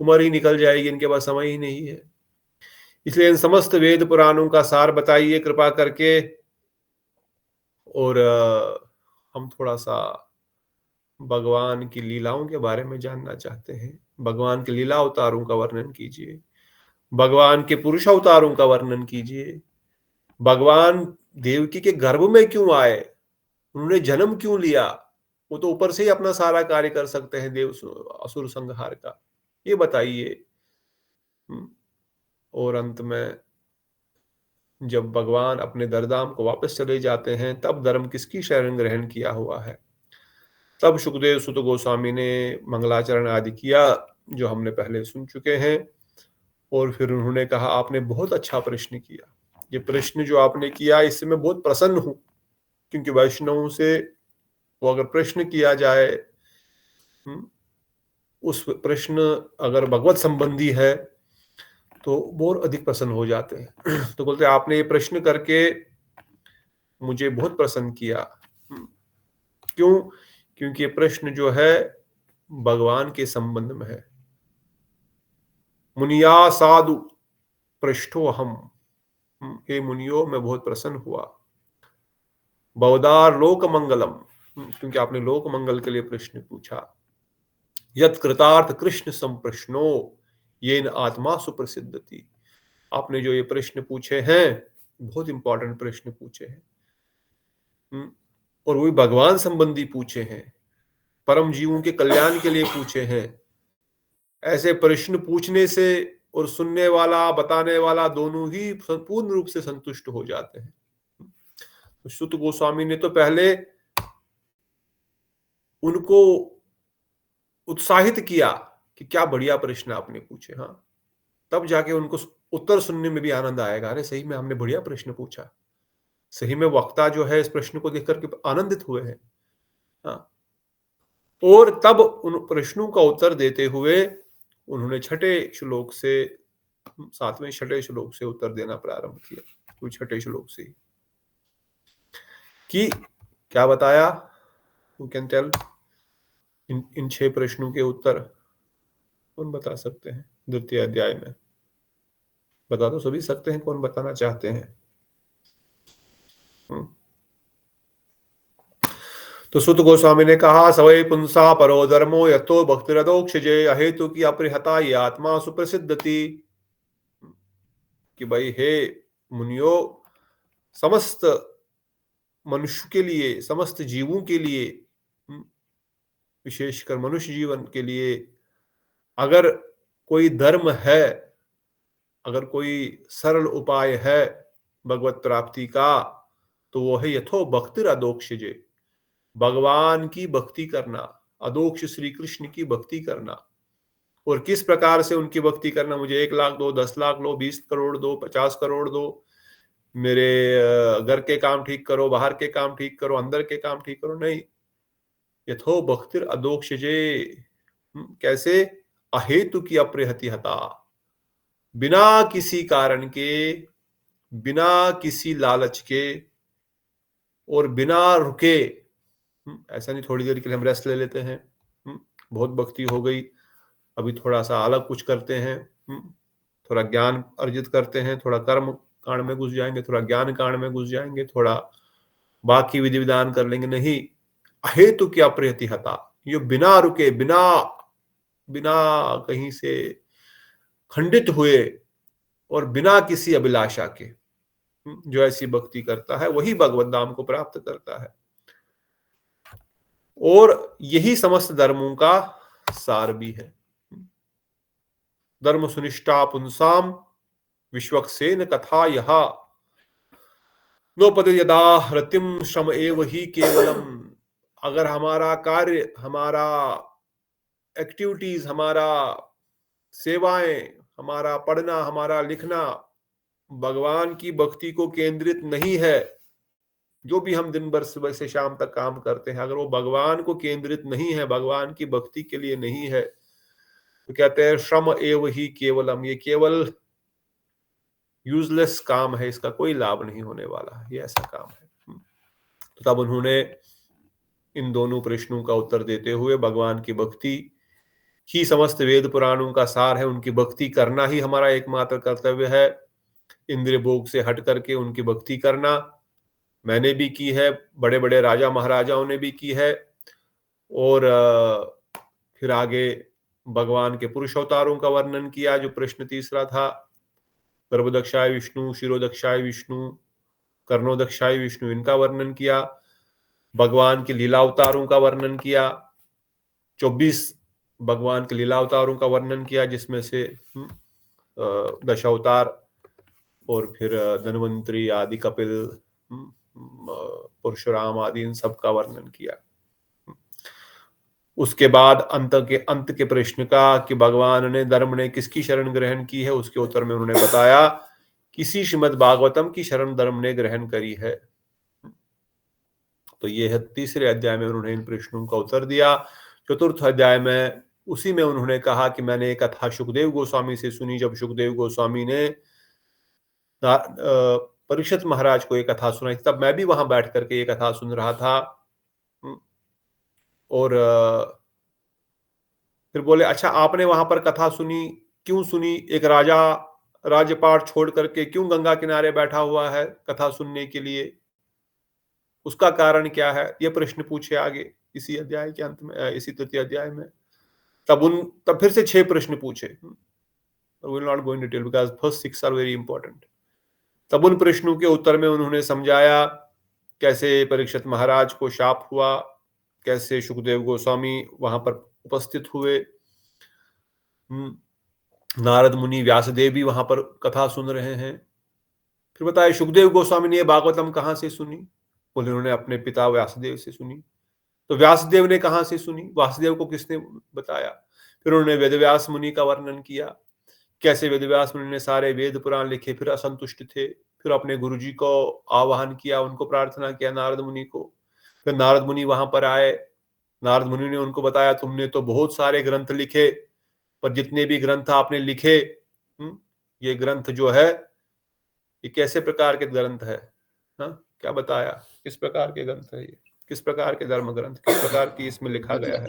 उम्र ही निकल जाएगी, इनके पास समय ही नहीं है। इसलिए इन समस्त वेद पुराणों का सार बताइए कृपा करके। और हम थोड़ा सा भगवान की लीलाओं के बारे में जानना चाहते हैं। भगवान के लीला अवतारों का वर्णन कीजिए, भगवान के पुरुष अवतारों का वर्णन कीजिए। भगवान देवकी के गर्भ में क्यों आए, उन्होंने जन्म क्यों लिया? वो तो ऊपर से ही अपना सारा कार्य कर सकते हैं, देव असुर संहार का, ये बताइए। और अंत में जब भगवान अपने दरधाम को वापस चले जाते हैं, तब धर्म किसकी शरण ग्रहण किया हुआ है? तब सुखदेव सुत गोस्वामी ने मंगलाचरण आदि किया, जो हमने पहले सुन चुके हैं। और फिर उन्होंने कहा, आपने बहुत अच्छा प्रश्न किया। ये प्रश्न जो आपने किया, इससे मैं बहुत प्रसन्न हूं, क्योंकि वैष्णवों से वो अगर प्रश्न किया जाए, उस प्रश्न अगर भगवत संबंधी है, तो बहुत अधिक प्रसन्न हो जाते हैं। तो बोलते आपने ये प्रश्न करके मुझे बहुत प्रसन्न किया। क्यों? क्योंकि ये प्रश्न जो है भगवान के संबंध में है। मुनिया साधु पृष्ठो हम, हे मुनियो मैं बहुत प्रसन्न हुआ। बहुदार लोक मंगलम, क्योंकि आपने लोक मंगल के लिए प्रश्न पूछा। यत कृतार्थ कृष्ण संप्रश्नो येन आत्मा सुप्रसिद्धति, आपने जो ये प्रश्न पूछे हैं, बहुत इंपॉर्टेंट प्रश्न पूछे हैं, और वो भी भगवान संबंधी पूछे हैं, परम जीवों के कल्याण के लिए पूछे हैं। ऐसे प्रश्न पूछने से और सुनने वाला बताने वाला दोनों ही पूर्ण रूप से संतुष्ट हो जाते हैं। तो सुत गोस्वामी ने तो पहले उनको उत्साहित किया कि क्या बढ़िया प्रश्न आपने पूछे, हाँ, तब जाके उनको उत्तर सुनने में भी आनंद आएगा। अरे सही में हमने बढ़िया प्रश्न पूछा, सही में वक्ता जो है इस प्रश्न को देखकर के आनंदित हुए हैं। हाँ, और तब उन प्रश्नों का उत्तर देते हुए उन्होंने छठे श्लोक से, सातवें छठे श्लोक से उत्तर देना प्रारंभ किया। तो छठे श्लोक से कि क्या बताया, यू कैन टेल, इन 6 प्रश्नों के उत्तर कौन बता सकते हैं? द्वितीय अध्याय में बता तो सभी सकते हैं, कौन बताना चाहते हैं? तो सुत गोस्वामी ने कहा, सवै पुंसा परो धर्मो यतो भक्तिरदोक्षजे अहेतु की अपरिहता ये आत्मा सुप्रसिद्धति, कि भाई हे मुनियो, समस्त मनुष्य के लिए, समस्त जीवों के लिए, विशेषकर मनुष्य जीवन के लिए अगर कोई धर्म है, अगर कोई सरल उपाय है भगवत प्राप्ति का, तो वो है यथो भक्तिर अदोक्षजे, भगवान की भक्ति करना, अदोक्ष श्री कृष्ण की भक्ति करना। और किस प्रकार से उनकी भक्ति करना? मुझे 1 लाख दो, 10 लाख लो, 20 करोड़ दो, 50 करोड़ दो, मेरे घर के काम ठीक करो, बाहर के काम ठीक करो, अंदर के काम ठीक करो, नहीं। यथो भक्तिर अदोक्षजे, कैसे? अहेतु की अप्रहति हता, बिना किसी कारण के, बिना किसी लालच के, और बिना रुके। ऐसा नहीं थोड़ी देर के लिए हम रेस्ट ले लेते हैं, बहुत भक्ति हो गई, अभी थोड़ा सा अलग कुछ करते हैं, थोड़ा ज्ञान अर्जित करते हैं, थोड़ा कर्म कांड में घुस जाएंगे, थोड़ा ज्ञान कांड में घुस जाएंगे, थोड़ा बाकी विधि विधान कर लेंगे। नहीं, अहेतु क्या प्रयति हता, ये बिना रुके, बिना बिना कहीं से खंडित हुए और बिना किसी अभिलाषा के जो ऐसी भक्ति करता है, वही भगवत धाम को प्राप्त करता है। और यही समस्त धर्मों का सार भी है। धर्म सुनिष्ठा पुंसाम विश्वक्सेन कथा यह नोपद यदा रतिम श्रम एव ही केवलम, अगर हमारा कार्य, हमारा एक्टिविटीज, हमारा सेवाएं, हमारा पढ़ना, हमारा लिखना भगवान की भक्ति को केंद्रित नहीं है, जो भी हम दिन भर सुबह से शाम तक काम करते हैं, अगर वो भगवान को केंद्रित नहीं है, भगवान की भक्ति के लिए नहीं है, तो कहते हैं श्रम एव ही केवलम, ये केवल यूजलेस काम है, इसका कोई लाभ नहीं होने वाला, ये ऐसा काम है। तो तब उन्होंने इन दोनों प्रश्नों का उत्तर देते हुए भगवान की भक्ति ही समस्त वेद पुराणों का सार है, उनकी भक्ति करना ही हमारा एकमात्र कर्तव्य है। इंद्रिय भोग से हट करके उनकी भक्ति करना मैंने भी की है, बड़े बड़े राजा महाराजाओं ने भी की है। और फिर आगे भगवान के पुरुष अवतारों का वर्णन किया, जो प्रश्न तीसरा था। गर्भदक्षाय विष्णु, शिरोदक्षाय विष्णु, कर्णोदक्षाय विष्णु, इनका वर्णन किया। भगवान के लीला अवतारों का वर्णन किया, 24 भगवान के लीला अवतारों का वर्णन किया, जिसमें से दशावतार और फिर धन्वंतरी आदि, कपिल, परशुराम आदि, इन सब का वर्णन किया। उसके बाद अंत के प्रश्न का कि भगवान ने धर्म ने किसकी शरण ग्रहण की है, उसके उत्तर में उन्होंने बताया किसी श्रीमद् भागवतम की शरण धर्म ने ग्रहण करी है। तो ये है तीसरे अध्याय में उन्होंने इन प्रश्नों का उत्तर दिया। चतुर्थ अध्याय में उसी में उन्होंने कहा कि मैंने एक कथा सुखदेव गोस्वामी से सुनी, जब सुखदेव गोस्वामी ने परीक्षित महाराज को एक कथा सुनाई, तब मैं भी वहां बैठ करके ये कथा सुन रहा था। और फिर बोले, अच्छा आपने वहां पर कथा सुनी, क्यों सुनी? एक राजा राज्यपाट छोड़ करके क्यों गंगा किनारे बैठा हुआ है कथा सुनने के लिए, उसका कारण क्या है? ये प्रश्न पूछे आगे इसी अध्याय के अंत में, इसी तृतीय अध्याय में। तब फिर से 6 प्रश्न पूछे। Will not go in detail because first 6 are very important. तब उन प्रश्नों के उत्तर में उन्होंने समझाया कैसे परीक्षित महाराज को शाप हुआ, कैसे सुखदेव गोस्वामी वहां पर उपस्थित हुए, नारद मुनि, व्यासदेव भी वहां पर कथा सुन रहे हैं। फिर बताया सुखदेव गोस्वामी ने भागवतम कहां से सुनी? बोले उन्होंने अपने पिता व्यासदेव से सुनी। तो व्यासदेव ने कहां से सुनी? वासुदेव को किसने बताया? फिर उन्होंने वेदव्यास मुनि का वर्णन किया, कैसे वेदव्यास मुनि ने सारे वेद पुराण लिखे, फिर असंतुष्ट थे, फिर अपने गुरुजी को आवाहन किया, उनको प्रार्थना किया, नारद मुनि को। फिर नारद मुनि वहां पर आए, नारद मुनि ने उनको बताया तुमने तो बहुत सारे ग्रंथ लिखे, पर जितने भी ग्रंथ आपने लिखे, ये ग्रंथ जो है ये कैसे प्रकार के ग्रंथ है? क्या बताया किस प्रकार के ग्रंथ है, ये किस प्रकार के धर्म ग्रंथ, किस प्रकार की इसमें लिखा गया है?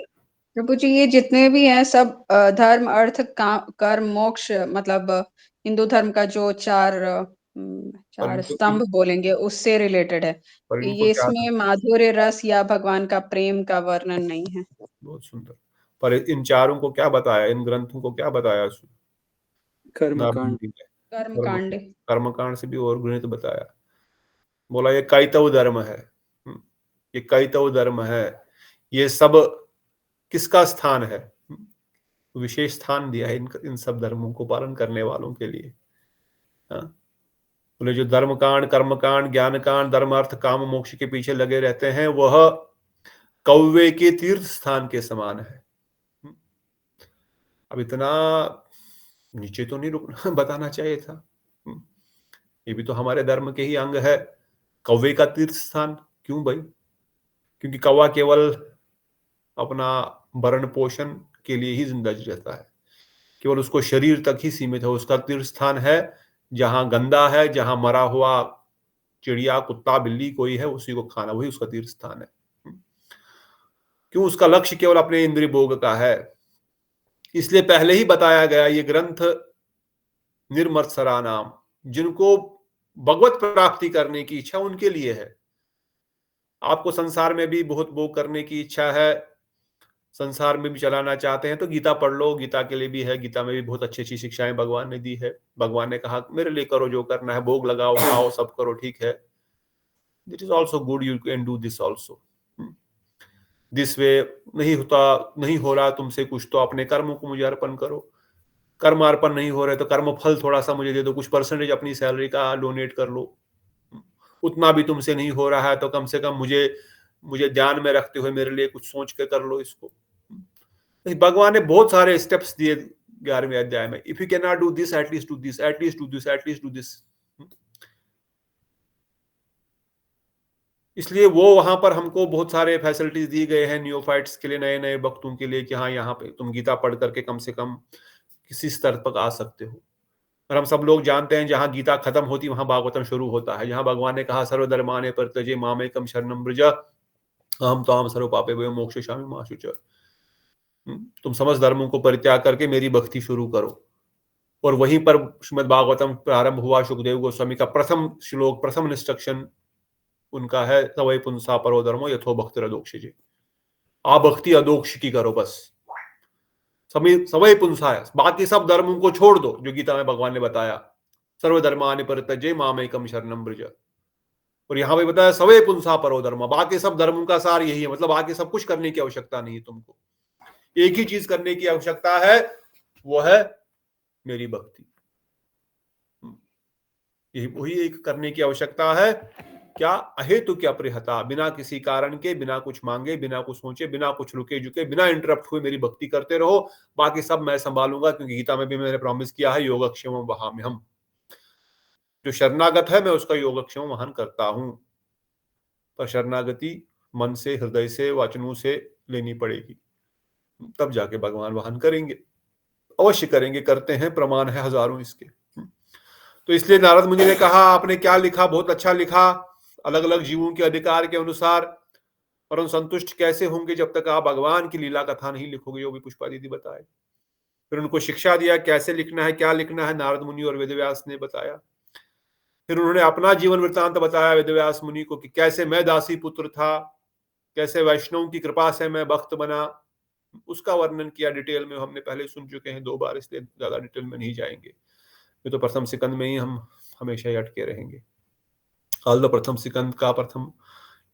प्रभु जी ये जितने भी हैं सब धर्म अर्थ कर्म मोक्ष, मतलब हिंदू धर्म का जो चार स्तंभ बोलेंगे उससे रिलेटेड है। ये इसमें माधुर्य रस या भगवान का प्रेम का वर्णन नहीं है। बहुत सुंदर। पर इन चारों को क्या बताया, इन ग्रंथों को क्या बताया? कर्मकांड से भी और गृहित बताया। बोला ये कैतव धर्म है, ये कैतव धर्म है, ये सब किसका स्थान है? विशेष स्थान दिया है इन सब धर्मों को पालन करने वालों के लिए। बोले जो धर्मकांड, कर्मकांड, ज्ञानकांड, धर्म अर्थ काम मोक्ष के पीछे लगे रहते हैं, वह कौवे के तीर्थ स्थान के समान है। अब इतना नीचे तो नहीं रुकना बताना चाहिए था। ये भी तो हमारे धर्म के ही अंग है। कौवे का तीर्थ स्थान क्यों भाई? क्योंकि कौवा केवल अपना भरण पोषण के लिए ही जिंदा रहता है, केवल उसको शरीर तक ही सीमित है। उसका तीर्थ स्थान है जहां गंदा है, जहां मरा हुआ चिड़िया, कुत्ता, बिल्ली कोई है, उसी को खाना, वही उसका तीर्थ स्थान है। क्यों? उसका लक्ष्य केवल अपने इंद्रिय भोग का है। इसलिए पहले ही बताया गया ये ग्रंथ निर्मत्सरा नाम, जिनको भगवत प्राप्ति करने की इच्छा उनके लिए है। आपको संसार में भी बहुत भोग करने की इच्छा है, संसार में भी चलाना चाहते हैं, तो गीता पढ़ लो, गीता के लिए भी है। गीता में भी बहुत अच्छी अच्छी शिक्षाएं भगवान ने दी है। भगवान ने कहा मेरे लिए करो जो करना है, भोग लगाओ, खाओ, सब करो, ठीक है। This is also good, you can do this also. This way नहीं हो रहा तुमसे कुछ, तो अपने कर्मों को मुझे अर्पण करो। कर्म अर्पण नहीं हो रहे तो कर्म फल थोड़ा सा मुझे दे दो, कुछ परसेंटेज अपनी सैलरी का डोनेट कर लो। उतना भी तुमसे नहीं हो रहा है तो कम से कम मुझे ध्यान में रखते हुए मेरे लिए कुछ सोच के कर लो इसको। भगवान ने बहुत सारे स्टेप्स दिए 11वें अध्याय में। If you can not do this, at least do this, at least do this, at least do this. इसलिए वो वहां पर हमको बहुत सारे फैसिलिटीज दिए गए हैं नियोफाइट्स के लिए, नए नए भक्तों के लिए, कि हाँ यहाँ पे तुम गीता पढ़ करके कम से कम किसी स्तर तक आ सकते हो। और हम सब लोग जानते हैं जहां गीता खत्म होती वहां भागवतम शुरू होता है, जहां भगवान ने कहा सर्वधर्माने परित्यज्य मामेकम शरणं व्रज अहम त्वां सर्व पापेभ्यो मोक्षयिष्यामि मा शुचः। तुम समस्त धर्मों को परित्याग करके मेरी भक्ति शुरू करो। और वहीं पर श्रीमद् भागवतम प्रारंभ हुआ। सुखदेव गोस्वामी का प्रथम श्लोक, प्रथम इंस्ट्रक्शन उनका है, सवै पुंसा परो धर्मो यथो भक्ति अदोक्षिजे। आप भक्ति अदोक्ष की करो बस, सवै पुंसा है, बाकी सब धर्मों को छोड़ दो, जो गीता में भगवान ने बताया, सर्वधर्मानि परित्यज्य मामेकम शरणं व्रज। और यहां पे बताया सवै पुंसा परो धर्म, बाकी सब धर्मों का सार यही है, मतलब बाकी सब कुछ करने की आवश्यकता नहीं है तुमको, एक ही चीज करने की आवश्यकता है, वो है मेरी भक्ति। यही वही एक करने की आवश्यकता है। क्या? अहेतु क्या प्रियता, बिना किसी कारण के, बिना कुछ मांगे, बिना कुछ सोचे, बिना कुछ रुके झुके, बिना इंटरप्ट हुए मेरी भक्ति करते रहो, बाकी सब मैं संभालूंगा, क्योंकि गीता में भी मैंने प्रॉमिस किया है, योगक्षेम वहाम्यहम्, जो शरणागत है मैं उसका योगक्षेम वहन करता हूं। पर शरणागति मन से, हृदय से, वचनों से लेनी पड़ेगी, तब जाके भगवान वहन करेंगे, अवश्य करेंगे, करते हैं, प्रमाण है हजारों इसके। तो इसलिए नारद मुनि ने कहा, आपने क्या लिखा, बहुत अच्छा लिखा, अलग अलग जीवों के अधिकार के अनुसार, परंतु संतुष्ट कैसे होंगे जब तक आप भगवान की लीला कथा नहीं लिखोगे, जो भी पुष्पा दीदी बताए। फिर उनको शिक्षा दिया कैसे लिखना है, क्या लिखना है, नारद मुनि और वेदव्यास ने बताया। फिर उन्होंने अपना जीवन वृत्तांत बताया वेदव्यास मुनि को, कि कैसे मैं दासी पुत्र था, कैसे वैष्णव की कृपा से मैं भक्त बना, उसका वर्णन किया डिटेल में, हमने पहले सुन चुके हैं 2 बार, इसलिए ज्यादा डिटेल में नहीं जाएंगे। ये तो प्रथम सिकंद में ही हम हमेशा ही अटके रहेंगे। ऑल प्रथम सिकंद का प्रथम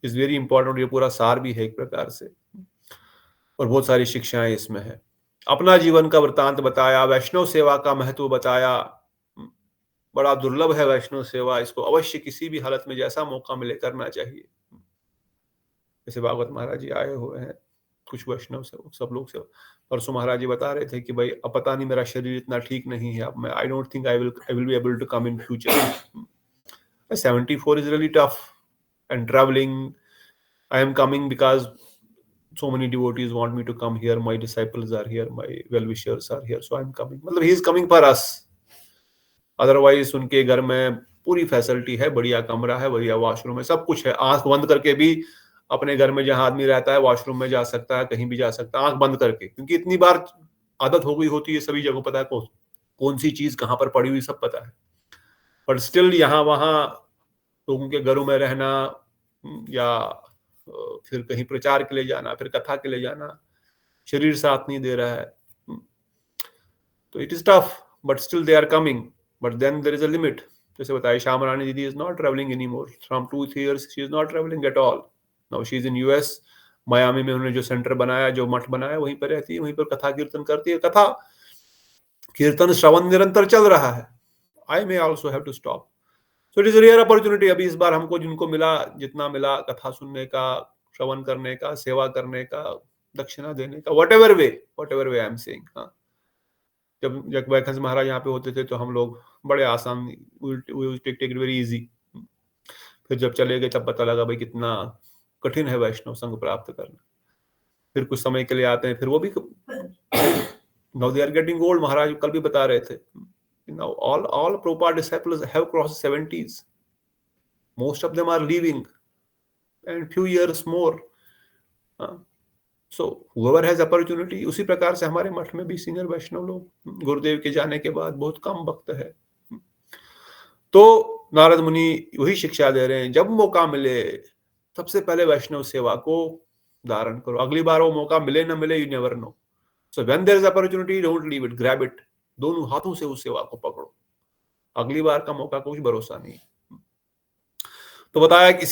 इज वेरी इंपॉर्टेंट, ये पूरा सार भी है एक प्रकार से, और बहुत सारी शिक्षाएं इसमें है। अपना जीवन का वृत्तांत बताया, वैष्णव सेवा का महत्व बताया, बड़ा दुर्लभ है वैष्णव सेवा, इसको अवश्य किसी भी हालत में जैसा मौका मिले करना चाहिए। जैसे भागवत महाराज जी आए हुए हैं, कुछ वैष्णव से सब लोग से, परसों महाराज जी बता रहे थे कि भाई अब पता नहीं, मेरा शरीर इतना ठीक नहीं है, अब मैं I don't think I will be able to come in future. 74 is really tough, and traveling, I am coming because so many devotees want me to come here, my disciples are here, my well-wishers are here, so I am coming, मतलब he is coming for us। Otherwise उनके घर में पूरी facility है, बढ़िया कमरा है, बढ़िया वॉशरूम है, सब कुछ है, आंख बंद करके भी अपने घर में जहां आदमी रहता है वॉशरूम में जा सकता है, कहीं भी जा सकता है आंख बंद करके, क्योंकि इतनी बार आदत हो गई होती है, सभी जगह पता है कौन सी चीज कहां पर पड़ी हुई सब पता है। बट स्टिल यहाँ वहां लोगों के घरों में रहना, या फिर कहीं प्रचार के लिए जाना, फिर कथा के लिए जाना, शरीर साथ नहीं दे रहा है, तो it is tough, but still they are coming, but then there is a limit. जैसे बताया, श्याम रानी दीदी is not travelling any more, from 2-3 years she is not travelling at all, now she is in US, Miami में उन्होंने जो centre बनाया, जो मठ बनाया, वहीं पर रहती है, वहीं पर कथा कीर्तन करती है, कथा कीर्तन श्रवण निरंतर चल रहा है। I may also have to stop, so it is rare opportunity. अभी इस बार हमको जिनको मिला, जितना मिला, कथा सुनने का, श्रवण करने का, सेवा करने का, दक्षिणा देने का, what ever way I am saying. हाँ, जब वैखंस महाराज यहाँ पे होते थे तो हम लोग बड़े आसान, टेक इट वेरी इजी। फिर जब चले गए तब पता लगा भाई कितना कठिन है वैष्णव संघ प्राप्त करना। फिर कुछ समय के लिए आते हैं, फिर वो भी now they are getting old. महाराज कल भी बता रहे थे, now all Prabhupada disciples have crossed 70s, most of them are leaving and few years more, so whoever has opportunity। उसी प्रकार से हमारे मठ में भी सीनियर वैष्णव लोग गुरुदेव के जाने के बाद बहुत कम भक्त है। तो नारद मुनि वही शिक्षा दे रहे हैं, जब मौका मिले सबसे पहले वैष्णव सेवा को धारण करो, अगली बार वो मौका मिले ना मिले, you never know, so when there is opportunity don't leave it, grab it, दोनों हाथों से उस सेवा को पकड़ो, अगली बार का मौका कुछ भरोसा नहीं। तो बताया कि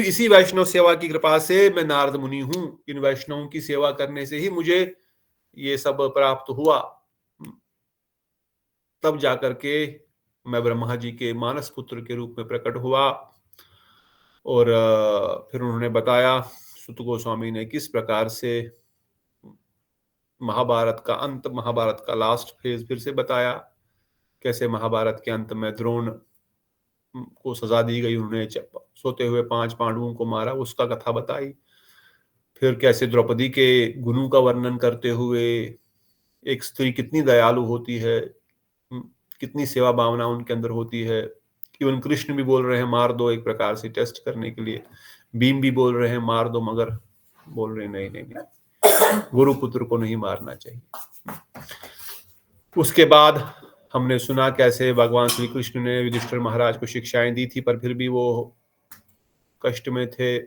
इसी वैष्णव सेवा की कृपा से मैं नारद मुनि हूं, इन वैष्णवों की सेवा करने से ही मुझे ये सब प्राप्त हुआ, तब जाकर के मैं ब्रह्मा जी के मानस पुत्र के रूप में प्रकट हुआ। और फिर उन्होंने बताया, सुत गोस्वामी ने, किस प्रकार से महाभारत का अंत, महाभारत का लास्ट फेज फिर से बताया, कैसे महाभारत के अंत में द्रोण को सजा दी गई, उन्होंने सोते हुए 5 पांडवों को मारा, उसका कथा बताई। फिर कैसे द्रौपदी के गुणों का वर्णन करते हुए एक स्त्री कितनी दयालु होती है, कितनी सेवा भावना उनके अंदर होती है। इवन कृष्ण भी बोल रहे हैं मार दो, एक प्रकार से टेस्ट करने के लिए, भीम भी बोल रहे हैं मार दो, मगर बोल रहे नहीं नहीं नहीं, गुरु पुत्र को नहीं मारना चाहिए। उसके बाद हमने सुना कैसे भगवान श्री कृष्ण ने युधिष्ठिर महाराज को शिक्षाएं दी थी, पर फिर भी वो कष्ट में थे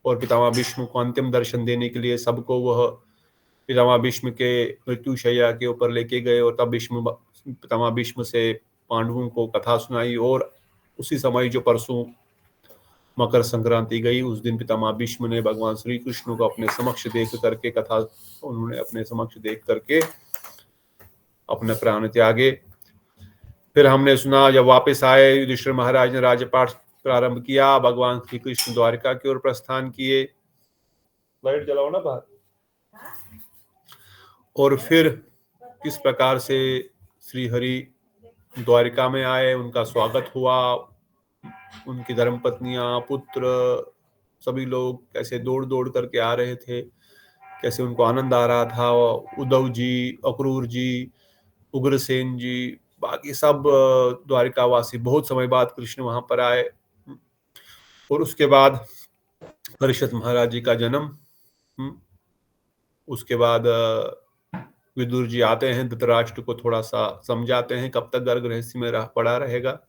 और पितामह भीष्म को अंतिम दर्शन देने के लिए सबको वह पितामह भीष्म के मृत्युशैया के ऊपर लेके गए और तब पितामह भीष्म से पांडवों को कथा सुनाई। और उसी समय जो परसों मकर संक्रांति गई, उस दिन पितामह भीष्म ने भगवान श्री कृष्ण को अपने समक्ष देख करके उन्होंने अपने समक्ष देख करके अपने प्राण त्यागे। फिर हमने सुना जब वापस आए युधिष्ठिर महाराज ने राज्यपाठ प्रारंभ किया, भगवान श्री कृष्ण द्वारिका की ओर प्रस्थान किए। लाइट जलाओ ना बाहर। और फिर किस प्रकार से श्री हरि द्वारिका में आए, उनका स्वागत हुआ, उनकी धर्मपत्नियां, पुत्र, सभी लोग कैसे दौड़ दौड़ करके आ रहे थे, कैसे उनको आनंद आ रहा था। उद्धव जी, अक्रूर जी, उग्रसेन जी, बाकी सब द्वारिकावासी बहुत समय बाद कृष्ण वहां पर आए। और उसके बाद परीक्षित महाराज जी का जन्म, उसके बाद विदुर जी आते हैं, धृतराष्ट्र को थोड़ा सा समझाते हैं कब तक गर्भ गृहस्थी में पड़ा रहेगा।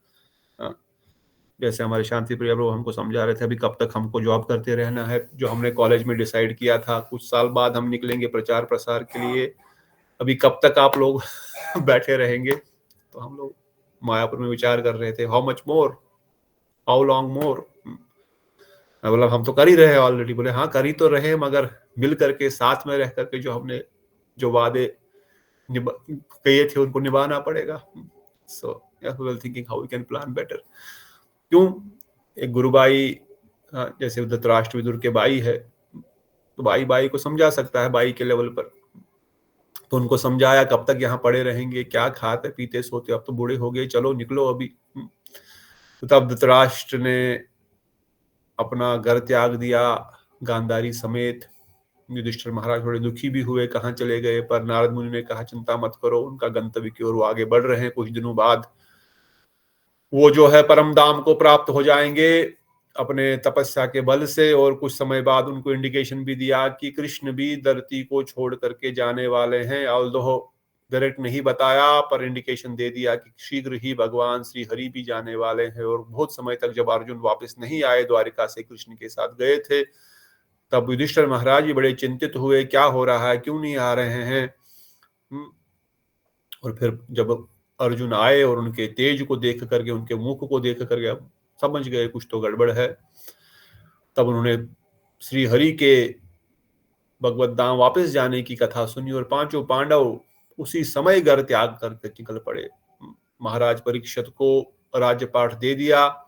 जैसे हमारे शांति प्रिय प्रभु हमको समझा रहे थे, अभी कब तक हमको जॉब करते रहना है, जो हमने कॉलेज में डिसाइड किया था कुछ साल बाद हम निकलेंगे प्रचार प्रसार के लिए, अभी कब तक आप लोग बैठे रहेंगे। तो हम लोग मायापुर में विचार कर रहे थे, how much more, how long more. मतलब हम तो कर ही रहे हैं ऑलरेडी। बोले हाँ कर ही तो रहे, मगर मिल करके साथ में रह करके जो हमने जो वादे कहे थे उनको निभाना पड़ेगा। So thinking how we can plan better. क्यों, एक गुरुबाई जैसे धृतराष्ट्र विदुर के भाई है, तो भाई को समझा सकता है भाई के लेवल पर। तो उनको समझाया कब तक यहाँ पड़े रहेंगे, क्या खाते पीते सोते, अब तो बूढ़े हो गए, चलो निकलो अभी। तो तब धृतराष्ट्र ने अपना घर त्याग दिया गांधारी समेत। युधिष्ठिर महाराज थोड़े दुखी भी हुए, कहाँ चले गए, पर नारद मुनि ने कहा चिंता मत करो, उनका गंतव्य की ओर वो आगे बढ़ रहे हैं, कुछ दिनों बाद वो जो है परम धाम को प्राप्त हो जाएंगे अपने तपस्या के बल से। और कुछ समय बाद उनको इंडिकेशन भी दिया कि कृष्ण भी धरती को छोड़ करके जाने वाले हैं, ऑल्दो डायरेक्ट नहीं बताया, पर इंडिकेशन दे दिया कि शीघ्र ही भगवान श्री हरि भी जाने वाले हैं। और बहुत समय तक जब अर्जुन वापस नहीं आए, द्वारिका से कृष्ण के साथ गए थे, तब युधिष्ठिर महाराज भी बड़े चिंतित हुए, क्या हो रहा है, क्यों नहीं आ रहे हैं। और फिर जब अर्जुन आए और उनके तेज को देख करके, उनके मुख को देख करके अब समझ गए कुछ तो गड़बड़ है, तब उन्होंने श्री हरि के भगवत धाम वापस जाने की कथा सुनी और पांचों पांडव उसी समय घर त्याग करके निकल पड़े। महाराज परीक्षित को राज्यपाठ दे दिया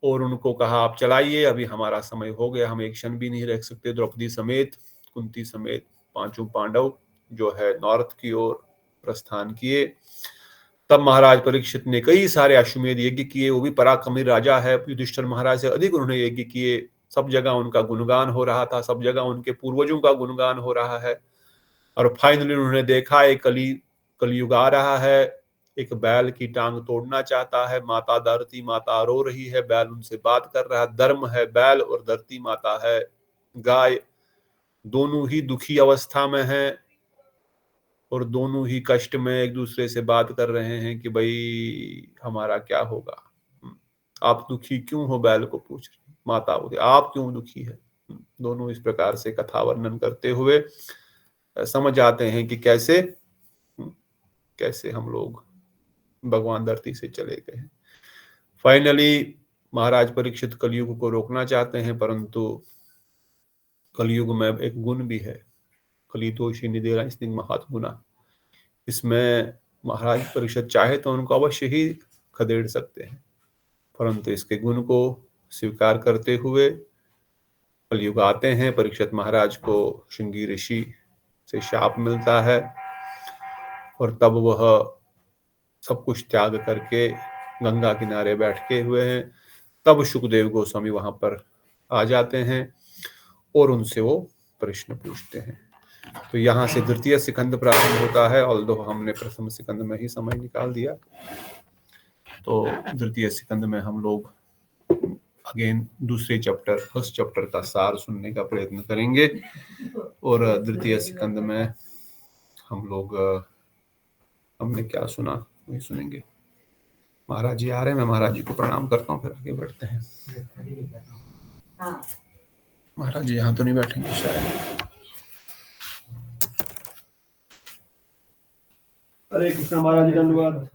और उनको कहा आप चलाइए, अभी हमारा समय हो गया, हम एक क्षण भी नहीं रह सकते। द्रौपदी समेत, कुंती समेत पांचों पांडव जो है नॉर्थ की ओर प्रस्थान किए। तब महाराज परीक्षित ने कई सारे अश्वमेध यज्ञ किए, वो भी पराक्रमी राजा है, युधिष्ठिर महाराज से अधिक उन्होंने यज्ञ किए। सब जगह उनका गुणगान हो रहा था, सब जगह उनके पूर्वजों का गुणगान हो रहा है। और फाइनली उन्होंने देखा एक कलयुग आ रहा है, एक बैल की टांग तोड़ना चाहता है, माता धरती माता रो रही है, बैल उनसे बात कर रहा है। धर्म है बैल और धरती माता है गाय, दोनों ही दुखी अवस्था में हैं और दोनों ही कष्ट में एक दूसरे से बात कर रहे हैं कि भाई हमारा क्या होगा, आप दुखी क्यों हो, बैल को पूछ रहे, माता बोले आप क्यों दुखी है। दोनों इस प्रकार से कथा वर्णन करते हुए समझ आते हैं कि कैसे हम लोग भगवान धरती से चले गए हैं। फाइनली महाराज परीक्षित कलयुग को रोकना चाहते हैं, परंतु कलयुग में एक गुण भी है, कलिदोषी निदेरा महात्मुना। इसमें महाराज परीक्षित चाहे तो उनको अवश्य ही खदेड़ सकते हैं, परंतु इसके गुण को स्वीकार करते हुए कलयुग आते हैं। परीक्षित महाराज को श्रृंगी ऋषि से शाप मिलता है और तब वह सब कुछ त्याग करके गंगा किनारे बैठे हुए हैं। तब सुखदेव गोस्वामी वहां पर आ जाते हैं और उनसे वो प्रश्न पूछते हैं। तो यहाँ से द्वितीय सिकंद प्रारंभ होता है, ऑल्दो हमने प्रथम सिकंद में ही समय निकाल दिया। तो द्वितीय सिकंद में हम लोग अगेन दूसरे चैप्टर फर्स्ट चैप्टर का सार सुनने का प्रयत्न करेंगे और द्वितीय स्कंद में हम लोग हमने क्या सुना वही सुनेंगे। महाराज जी आ रहे हैं, मैं महाराज जी को प्रणाम करता हूँ, फिर आगे बढ़ते हैं। महाराज जी यहाँ तो नहीं बैठेंगे शायद। हरे कृष्ण महाराज जी धन्यवाद।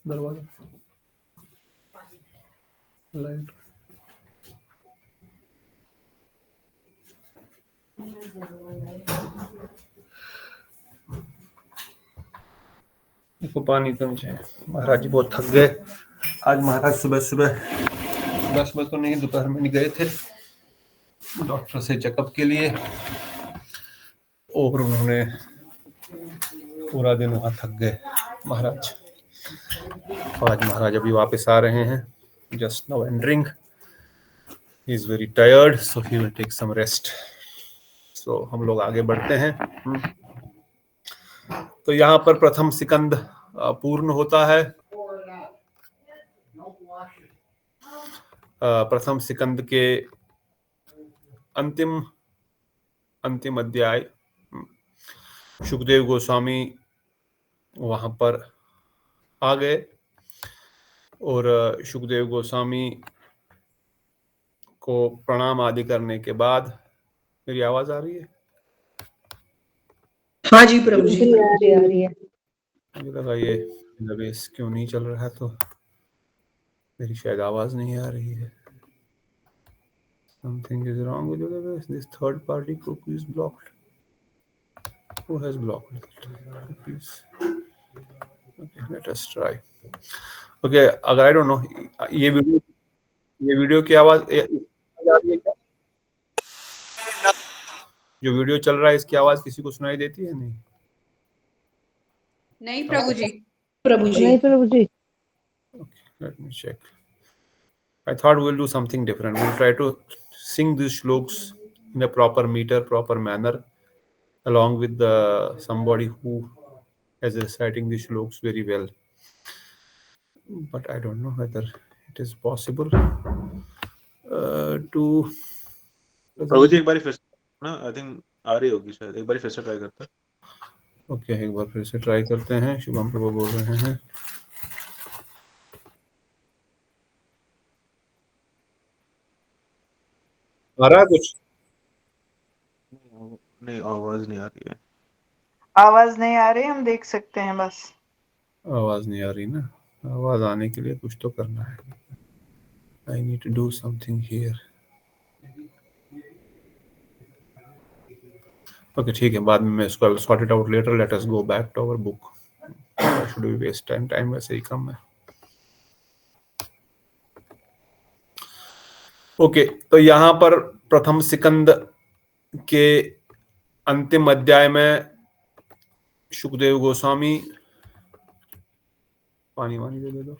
दरवाजा लाइट देखो पानी कम चाहिए। महाराज जी बहुत थक गए आज। महाराज सुबह तो नहीं, दोपहर में नहीं गए थे डॉक्टर से चेकअप के लिए और उन्होंने पूरा दिन वहां थक गए महाराज। आज महाराज अभी वापस आ रहे हैं, just now entering. He is very tired so he will take some rest. So हम लोग आगे बढ़ते हैं। तो यहाँ पर प्रथम सिकंद पूर्ण होता है। प्रथम सिकंद के अंतिम अध्याय सुखदेव गोस्वामी वहां पर आ गए और सुखदेव गोस्वामी को प्रणाम आदि करने के बाद, मेरी आवाज आ रही है? हाँ जी प्रभु जी आ रही है। मुझे लगा ये डेटाबेस क्यों नहीं चल रहा है, तो मेरी शायद आवाज नहीं आ रही है। Something is wrong with the database. This third party cookie is blocked. Who has blocked it? Cookies. Okay, let us try. Okay, अगर I don't know ये वीडियो की आवाज आ रही है क्या? जो वीडियो चल रहा है इसकी आवाज किसी को सुनाई देती है? नहीं प्रभु जी। नहीं प्रभु जी। Okay, let me check. I thought we'll do something different. We'll try to sing these shloks in a proper meter, proper manner, along with somebody who is reciting these shloks very well. But I don't know whether it is possible to. प्रभु जी एक बार फिर ना, I think आ रही होगी शायद, एक बार फिर से try करते हैं। ओके, एक बार फिर से ट्राई करते हैं। शुभम प्रभु बोल रहे हैं। आ रहा है कुछ? नहीं, आवाज नहीं आ रही है। आवाज नहीं आ रही, हम देख सकते हैं बस। आवाज नहीं आ रही ना? आवाज आने के लिए कुछ तो करना है। I need to do something here. Okay ठीक है, बाद में मैं इसको sort it out later. Let us go back to our book. Should we waste time वैसे ही कम है। ओके, तो यहाँ पर प्रथम सिकंद के अंतिम अध्याय में सुखदेव गोस्वामी, पानी वानी दे दो,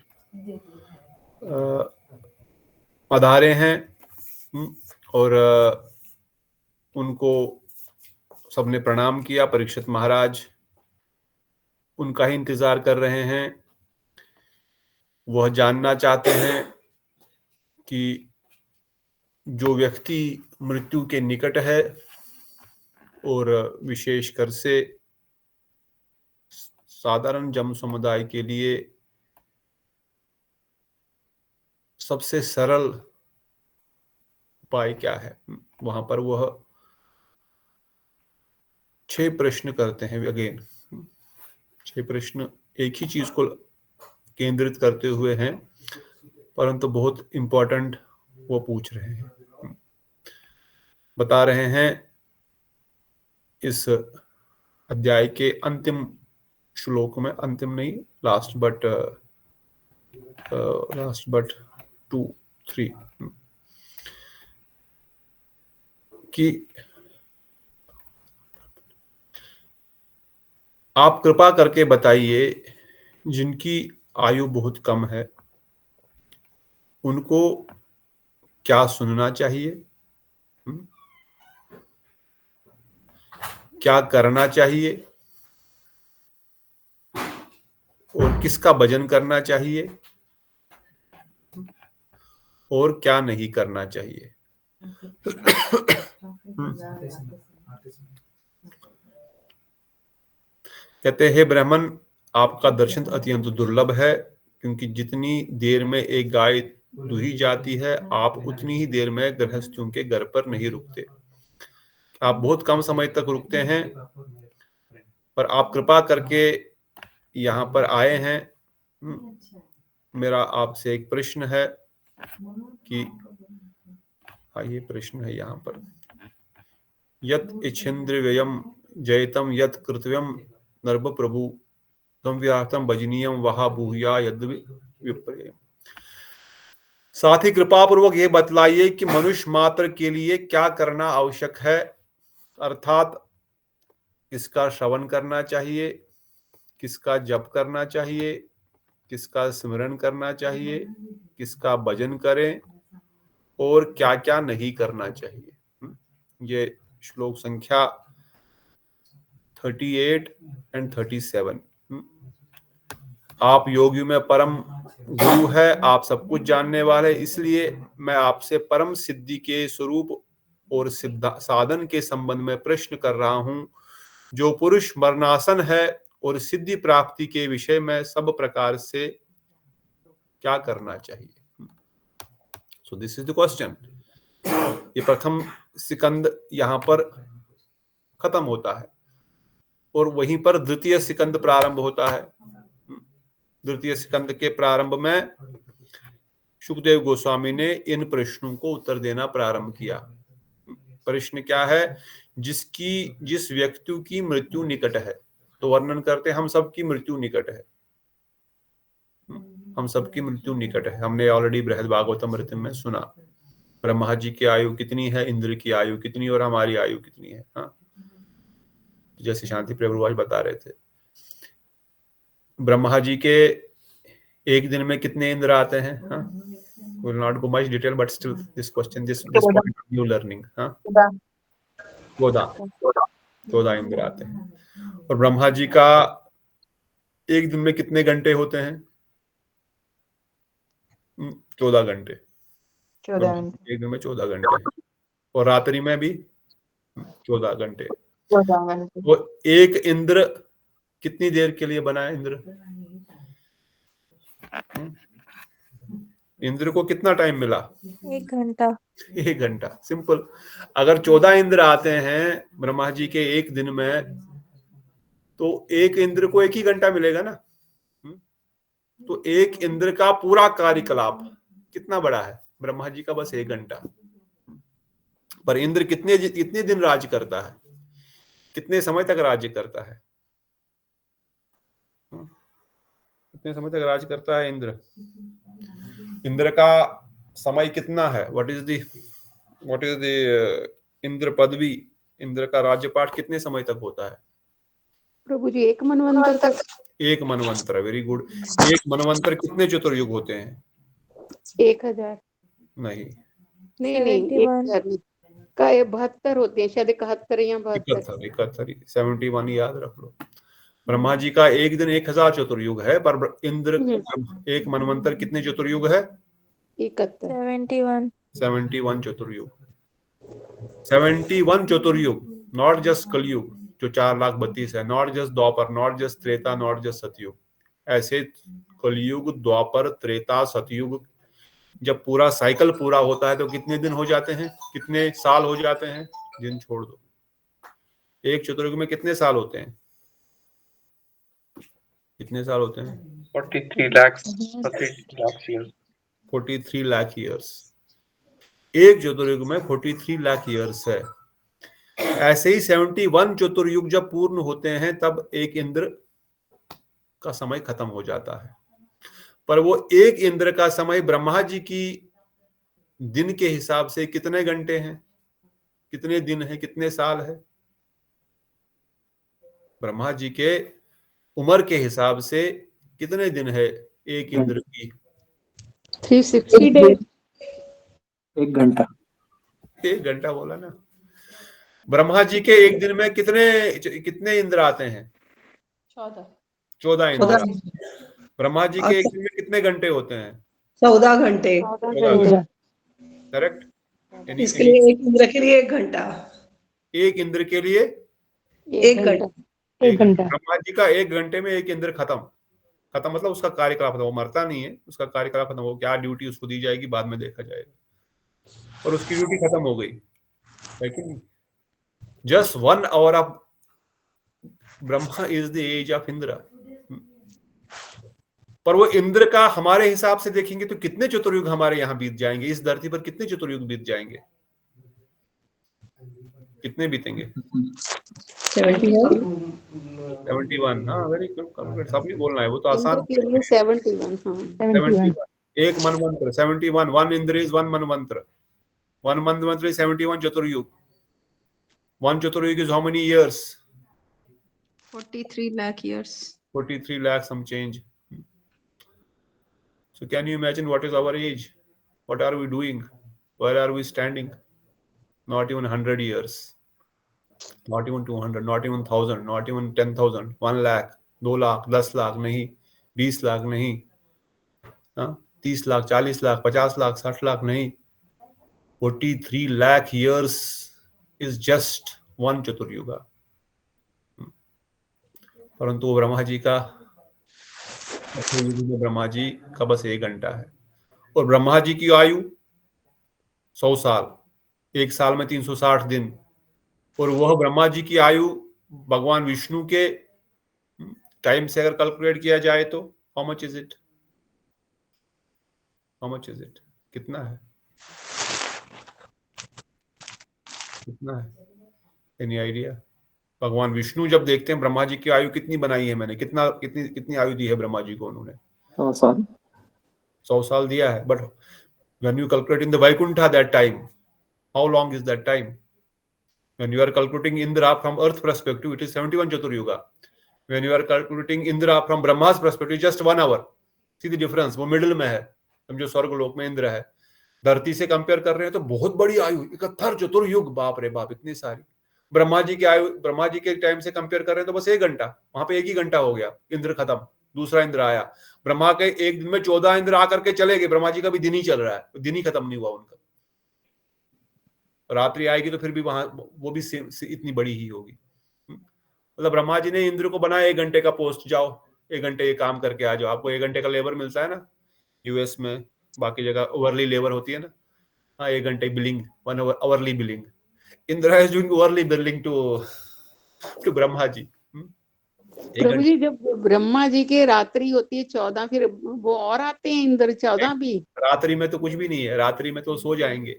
पधारे हैं और उनको सबने प्रणाम किया। परीक्षित महाराज उनका ही इंतजार कर रहे हैं। वह जानना चाहते हैं कि जो व्यक्ति मृत्यु के निकट है और विशेषकर से साधारण जन समुदाय के लिए सबसे सरल उपाय क्या है। वहां पर वह 6 प्रश्न करते हैं। अगेन 6 प्रश्न एक ही चीज को केंद्रित करते हुए हैं, परंतु बहुत इंपॉर्टेंट वो पूछ रहे हैं, बता रहे हैं। इस अध्याय के अंतिम श्लोक में, अंतिम नहीं, लास्ट बट 2, 3 कि आप कृपा करके बताइए जिनकी आयु बहुत कम है, उनको क्या सुनना चाहिए, क्या करना चाहिए और किसका भजन करना चाहिए और क्या नहीं करना चाहिए। कहते हैं ब्राह्मण, आपका दर्शन अत्यंत दुर्लभ है, क्योंकि जितनी देर में एक गाय दूही जाती है, आप उतनी ही देर में गृहस्थियों के घर पर नहीं रुकते। आप बहुत कम समय तक रुकते हैं, पर आप कृपा करके यहाँ पर आए हैं। मेरा आपसे एक प्रश्न है कि ये प्रश्न है यहाँ पर, यत इच्छेन्द्र व्ययम जयतम यत कृतव्यम नर्भ प्रभु तम विरातम भजनीयम वहा भूया यद विप्रेम। साथ ही कृपा पूर्वक ये बतलाइए कि मनुष्य मात्र के लिए क्या करना आवश्यक है, अर्थात किसका श्रवण करना चाहिए, किसका जप करना चाहिए, किसका स्मरण करना चाहिए, किसका भजन करें और क्या क्या नहीं करना चाहिए। ये श्लोक संख्या 38 एंड 37। आप योगियों में परम गुरु है, आप सब कुछ जानने वाले, इसलिए मैं आपसे परम सिद्धि के स्वरूप और साधन के संबंध में प्रश्न कर रहा हूं। जो पुरुष मरणासन है और सिद्धि प्राप्ति के विषय में सब प्रकार से क्या करना चाहिए। So this is the question. ये प्रथम सिकंद यहां पर खत्म होता है और वहीं पर द्वितीय सिकंद प्रारंभ होता है। द्वितीय सिकंद के प्रारंभ में सुखदेव गोस्वामी ने इन प्रश्नों को उत्तर देना प्रारंभ किया। प्रश्न क्या है? जिस व्यक्ति की मृत्यु निकट है, तो वर्णन करते हम सबकी मृत्यु निकट है, हम सबकी मृत्यु निकट है। हमने ऑलरेडी बृहद भागवतम में सुना, ब्रह्मा जी की आयु कितनी है, इंद्र की आयु कितनी और हमारी आयु कितनी है। हाँ, जैसे शांति प्रभु बता रहे थे, ब्रह्मा जी के एक दिन में कितने इंद्र आते हैं। हाँ, will not go much detail, but still this question, this point of new learning। हाँ, 14 इंद्र आते हैं। और ब्रह्मा जी का एक दिन में कितने घंटे होते हैं? 14 घंटे। एक दिन में 14 घंटे और रात्रि में भी 14 घंटे। तो एक इंद्र कितनी देर के लिए बना है? इंद्र को कितना टाइम मिला? 1 घंटा। 1 घंटा, सिंपल। अगर 14 इंद्र आते हैं ब्रह्मा जी के एक दिन में, तो एक इंद्र को 1 ही घंटा मिलेगा ना। तो एक इंद्र का पूरा कार्यकलाप कितना बड़ा है? ब्रह्मा जी का बस 1 घंटा। पर इंद्र कितने दिन राज्य करता है, कितने समय तक राज्य करता है? कितने समय तक राज्य करता है इंद्र? इंद्र का समय कितना है? व्हाट इज द इंद्र पदवी, इंद्र का राज्यपाठ कितने समय तक होता है? प्रभु जी 1 मनवंतर तक। 1 मनवंतर, वेरी गुड। 1 मनवंतर कितने चतुर्युग होते हैं? 1000 नहीं, 1000 का 72 होते हैं शायद, 71 या 71, 71 याद रख लो। ब्रह्मा जी का एक दिन 1000 चतुर्युग है, पर इंद्र 1 मनवंतर कितने चतुर्युग है? 71 चतुर्युग। 71 चतुर्युग, नॉट जस्ट कलयुग जो 4,32,000 है, not just Dwapar, not just Treta, not just सतयुग। ऐसे कलयुग, द्वापर, त्रेता, सतयुग जब पूरा साइकिल पूरा होता है तो कितने दिन हो जाते हैं, कितने साल हो जाते हैं? दिन छोड़ दो, एक चतुर्युग में कितने साल होते हैं? कितने साल होते हैं? 43 लाख ईयर्स। 43 लाख ईयर्स। एक चतुर्युग में 43 लाख ईयर्स है। ऐसे ही 71 चतुर्युग जब पूर्ण होते हैं तब एक इंद्र का समय खत्म हो जाता है। पर वो एक इंद्र का समय ब्रह्मा जी की दिन के हिसाब से कितने घंटे हैं, कितने दिन है, कितने साल है? ब्रह्मा जी के उम्र के हिसाब से कितने दिन है एक इंद्र की? 360 डेज। 1 घंटा। 1 घंटा बोला ना। ब्रह्मा जी के एक दिन में कितने इंद्र आते हैं? 14 इंद्र। ब्रह्मा जी के एक दिन में कितने घंटे होते हैं? 14 घंटे। 14 घंटे, करेक्ट। इसके लिए एक इंद्र के लिए 1 घंटा। एक इंद्र के लिए 1 घंटा। 1 घंटा। ब्रह्मा जी का 1 घंटे में एक इंद्र खत्म मतलब उसका कार्यकलाप खत्म। वो मरता नहीं है, उसका कार्यकलाप खत्म। वो क्या ड्यूटी उसको दी जाएगी बाद में देखा जाएगा, और उसकी ड्यूटी खत्म हो गई, है कि नहीं? Just 1 hour of Brahma is the age of Indra. पर वो इंद्र का हमारे हिसाब से देखेंगे तो कितने चतुर्युग हमारे यहाँ बीत जाएंगे? इस धरती पर कितने चतुर्युग बीत जाएंगे? कितने बीतेंगे? 71। हाँ, वेरी गुड। सब नहीं बोलना है, वो तो आसान। 71। एक मनवंत्र 71। 1 इंद्र इज 1 मनवंत्र। 1 मनवंत्र इज 71 चतुर्युग। 1 चतुर्युग is how many years? 43 lakh years. 43 lakh some change. So can you imagine what is our age? What are we doing? Where are we standing? Not even 100 years. Not even 200, not even 1000, not even 10,000, 1 lakh, 2 lakh, 10 lakh नहीं, 20 लाख नहीं, 30 लाख, 40 लाख, 50 लाख, 60 लाख नहीं, 43 lakh years is just 1 चतुर्युगा। परंतु वो ब्रह्मा जी का बस 1 घंटा है। और ब्रह्मा जी की आयु 100 साल, 1 साल में 360 दिन। और वह ब्रह्मा जी की आयु भगवान विष्णु के टाइम से अगर कैलकुलेट किया जाए तो हाउ मच इज इट? कितना है? Any idea? भगवान विष्णु जब देखते हैं ब्रह्मा जी की आयु कितनी बनाई है मैंने, कितनी आयु दी है ब्रह्मा जी को उन्होंने? 100 साल दिया है। But when you calculate in the Vaikuntha that time, how long is that time? When you are calculating Indra from Earth perspective, it is 71 Chaturyuga. When you are calculating Indra from Brahma's perspective, just 1 hour. See the difference? वो middle में है, समझो स्वर्ग लोक में इंद्र है। धरती से कंपेयर कर रहे हैं तो बहुत बड़ी आयु, 71 चतुर्युग, बाप रे बाप, इतनी सारी। ब्रह्मा जी की आयु, ब्रह्मा जी के टाइम से कंपेयर कर रहे हैं तो बस 1 घंटा, वहां पे 1 ही घंटा हो गया, इंद्र खत्म, दूसरा इंद्र आया। ब्रह्मा के एक दिन में 14 इंद्र आकर के चले गए, ब्रह्मा जी का भी दिन ही चल रहा है, दिन ही खत्म नहीं हुआ उनका। रात्रि आएगी तो फिर भी वहां वो भी इतनी बड़ी ही होगी। मतलब ब्रह्मा जी ने इंद्र को बनाया 1 घंटे का पोस्ट, जाओ 1 घंटे ये काम करके आ जाओ। आपको 1 घंटे का लेबर मिलता है ना यूएस में, बाकी जगह ओवरली लेबर होती है ना। हाँ, 1 घंटे billing, 1 hourly billing. Indra is doing overly billing to Brahma ji. प्रभु जी, जब ब्रह्मा जी के रात्रि होती है 14, फिर वो और आते हैं इंद्र 14 भी? रात्रि में तो कुछ भी नहीं है, रात्रि में तो सो जाएंगे,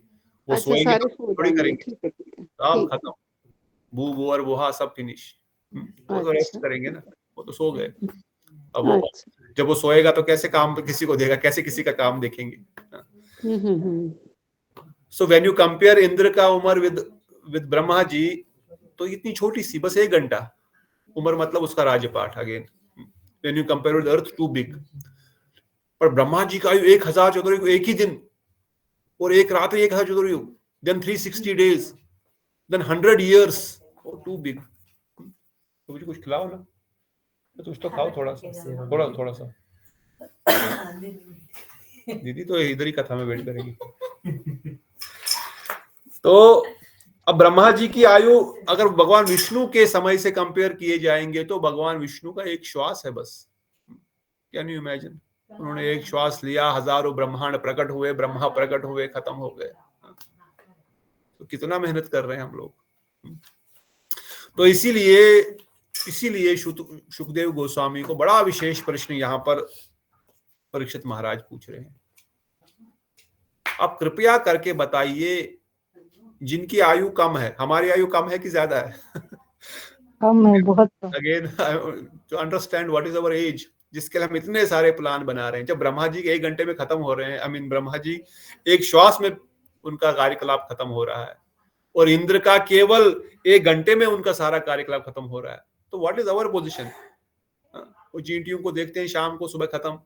वो अच्छा, सोएंगे सारे तो सो थोड़ी जाएंगे। करेंगे, ठीक है। सब खत्म, बू और वहा सब फिनिश। वो तो रेस्ट करेंगे ना, वो तो सो गए। अब वो जब वो सोएगा तो कैसे काम किसी को देगा, कैसे किसी का काम देखेंगे? So when you compare Indra का उम्र विद ब्रह्मा जी, तो इतनी छोटी सी, बस 1 घंटा उम्र, मतलब उसका राजपाठ। Again when you compare with earth, too big. पर ब्रह्मा जी का आयु 1000 चतुर्युग, एक ही दिन, और एक रात्रि 1000 चतुर्युग, then 360 days, then 100 years, too big. तो मुझे कुछ खिलाओ ना, कुछ तो खाओ, थोड़ा सा। दीदी तो इधर ही कथा में वेट करेगी। तो अब ब्रह्मा जी की आयु अगर भगवान विष्णु के समय से कंपेयर किए जाएंगे तो भगवान विष्णु का एक श्वास है बस। Can you imagine? उन्होंने एक श्वास लिया, हजारों ब्रह्मांड प्रकट हुए, ब्रह्मा प्रकट हुए, खत्म हो गए। तो कितना मेहनत कर रहे हैं हम लोग। तो इसीलिए शुकदेव गोस्वामी को बड़ा विशेष प्रश्न यहाँ पर परीक्षित महाराज पूछ रहे हैं। आप कृपया करके बताइए, जिनकी आयु कम है, हमारी आयु कम है कि ज्यादा है? कम है, बहुत। Again to understand what is our age, जिसके लिए हम इतने सारे प्लान बना रहे हैं। जब ब्रह्मा जी 1 घंटे में खत्म हो रहे हैं, ब्रह्मा जी एक श्वास में उनका कार्यकलाप खत्म हो रहा है, और इंद्र का केवल 1 घंटे में उनका सारा कार्यकलाप खत्म हो रहा है। तो व्हाट इज अवर पोजीशन? वो चींटियों को देखते हैं शाम को, सुबह खत्म।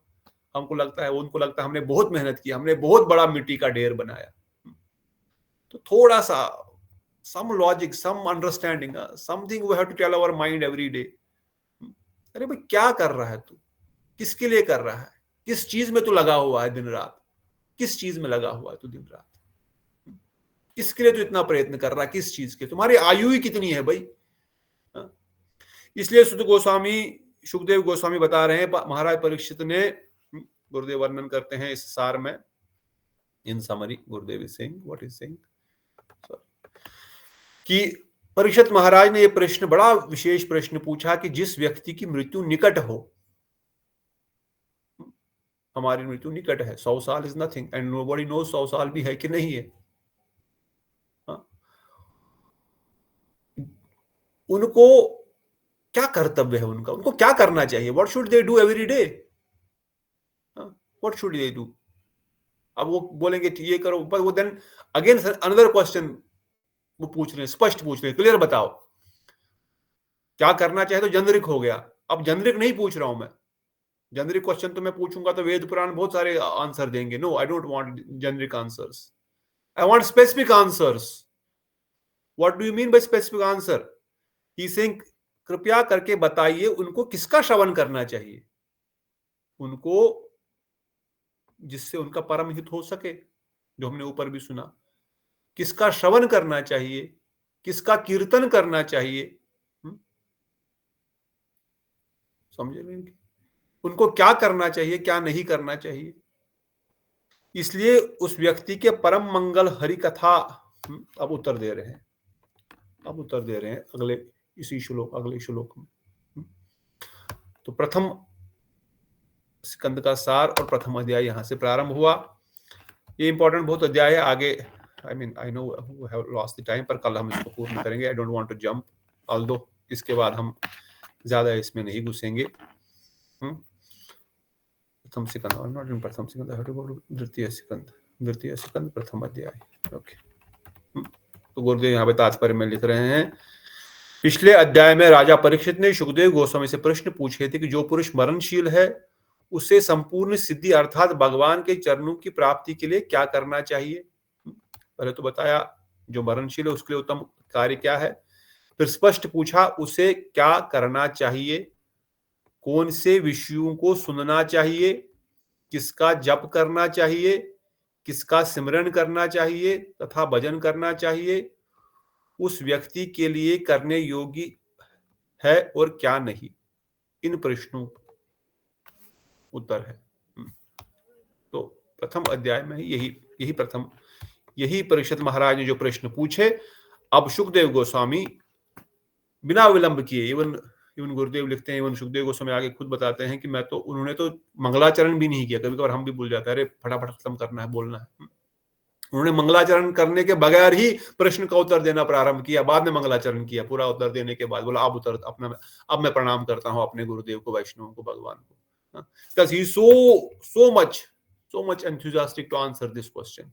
हमको लगता है, उनको लगता है हमने बहुत मेहनत की, हमने बहुत बड़ा मिट्टी का ढेर बनाया। तो थोड़ा सा some logic, some understanding, something we have to tell our mind every day. अरे भाई क्या कर रहा है तू, किसके लिए कर रहा है, किस चीज में तू लगा हुआ है दिन रात, किस चीज में लगा हुआ है तू दिन रात, किसके लिए तू इतना प्रयत्न कर रहा है, किस चीज के, तुम्हारी आयु ही कितनी है भाई। इसलिए सुखदेव गोस्वामी बता रहे हैं, महाराज परीक्षित ने, गुरुदेव वर्णन करते हैं इस सार में, इन summary Gurudev is saying, what is saying, कि परीक्षित महाराज ने यह प्रश्न, बड़ा विशेष प्रश्न पूछा कि जिस व्यक्ति की मृत्यु निकट हो, हमारी मृत्यु निकट है, 100 साल is nothing and nobody knows 100 साल भी है कि नहीं है, उनको क्या कर्तव्य है, उनको क्या करना चाहिए, what should they do every day, what should they do. अब वो बोलेंगे ये करो, पर वो देन अगेन अनदर क्वेश्चन वो पूछ रहे हैं, स्पष्ट पूछ रहे हैं, क्लियर बताओ क्या करना चाहिए। तो जनरिक हो गया, अब जनरिक नहीं पूछ रहा हूं मैं, जनरिक क्वेश्चन तो मैं पूछूंगा तो वेद पुराण बहुत सारे आंसर देंगे, no I don't want generic answers, I want specific answers. What do you mean by specific answer, he saying कृपया करके बताइए उनको किसका श्रवण करना चाहिए, उनको जिससे उनका परम हित हो सके, जो हमने ऊपर भी सुना, किसका श्रवण करना चाहिए, किसका कीर्तन करना चाहिए, समझे नहीं, उनको क्या करना चाहिए, क्या नहीं करना चाहिए। इसलिए उस व्यक्ति के परम मंगल हरि कथा अब उत्तर दे रहे हैं, अगले इसी श्लोक, अगले श्लोक में। तो प्रथम स्कंद का सार और प्रथम अध्याय यहां से प्रारंभ हुआ। ये इंपॉर्टेंट बहुत अध्याय है, आगे I know we have lost the time, पर कल हम इसको पूर्ण करेंगे। I don't want to jump, although इसके बाद हम ज्यादा इसमें नहीं घुसेंगे। प्रथम स्कंद, नॉट इन प्रथम स्कंद, I have to go to द्वितीय स्कंद प्रथम अध्याय। ओके, तो गुरुदेव यहाँ पे तात्पर्य में लिख रहे हैं, पिछले अध्याय में राजा परीक्षित ने सुखदेव गोस्वामी से प्रश्न पूछे थे कि जो पुरुष मरणशील है उसे संपूर्ण सिद्धि अर्थात भगवान के चरणों की प्राप्ति के लिए क्या करना चाहिए। पहले तो बताया जो मरणशील है उसके लिए उत्तम कार्य क्या है, फिर स्पष्ट पूछा उसे क्या करना चाहिए, कौन से विषयों को सुनना चाहिए, किसका जप करना चाहिए, किसका सिमरन करना चाहिए तथा भजन करना चाहिए, उस व्यक्ति के लिए करने योग्य है और क्या नहीं। इन प्रश्नों उत्तर है। तो प्रथम अध्याय में यही परीक्षित महाराज ने जो प्रश्न पूछे, अब सुखदेव गोस्वामी बिना विलंब किए, इवन गुरुदेव लिखते हैं, इवन सुखदेव गोस्वामी आगे खुद बताते हैं कि उन्होंने तो मंगलाचरण भी नहीं किया। कभी कभार हम भी भूल जाते हैं, अरे फटाफट खत्म करना है, बोलना है। उन्होंने मंगलाचरण करने के बगैर ही प्रश्न का उत्तर देना प्रारंभ किया, बाद में मंगलाचरण किया। पूरा उत्तर देने के बाद बोला अब मैं प्रणाम करता हूं अपने गुरुदेव को, वैष्णव को, भगवान को, because he is so much enthusiastic to answer this question.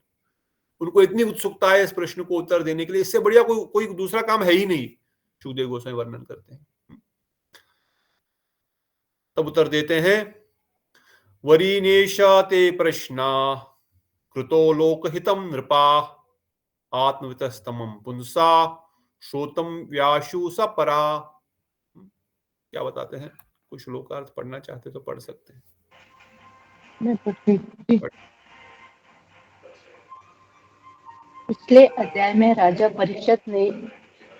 उनको इतनी उत्सुकता है इस प्रश्न को उत्तर देने के लिए, इससे बढ़िया कोई दूसरा काम है ही नहीं, सुखदेव गोस्वामी वर्णन करते हैं। तब उत्तर देते हैं, वरीनेश ते प्रश्ना कृतो लोकहितम नृपा आत्मवितस्तमं पुंसा श्रोतम व्याशु सपरा। क्या बताते हैं, कुछ श्लोकार्थ पढ़ना चाहते तो पढ़ सकते हैं। मैं पढ़ती हूँ। पिछले अध्याय में राजा परीक्षित ने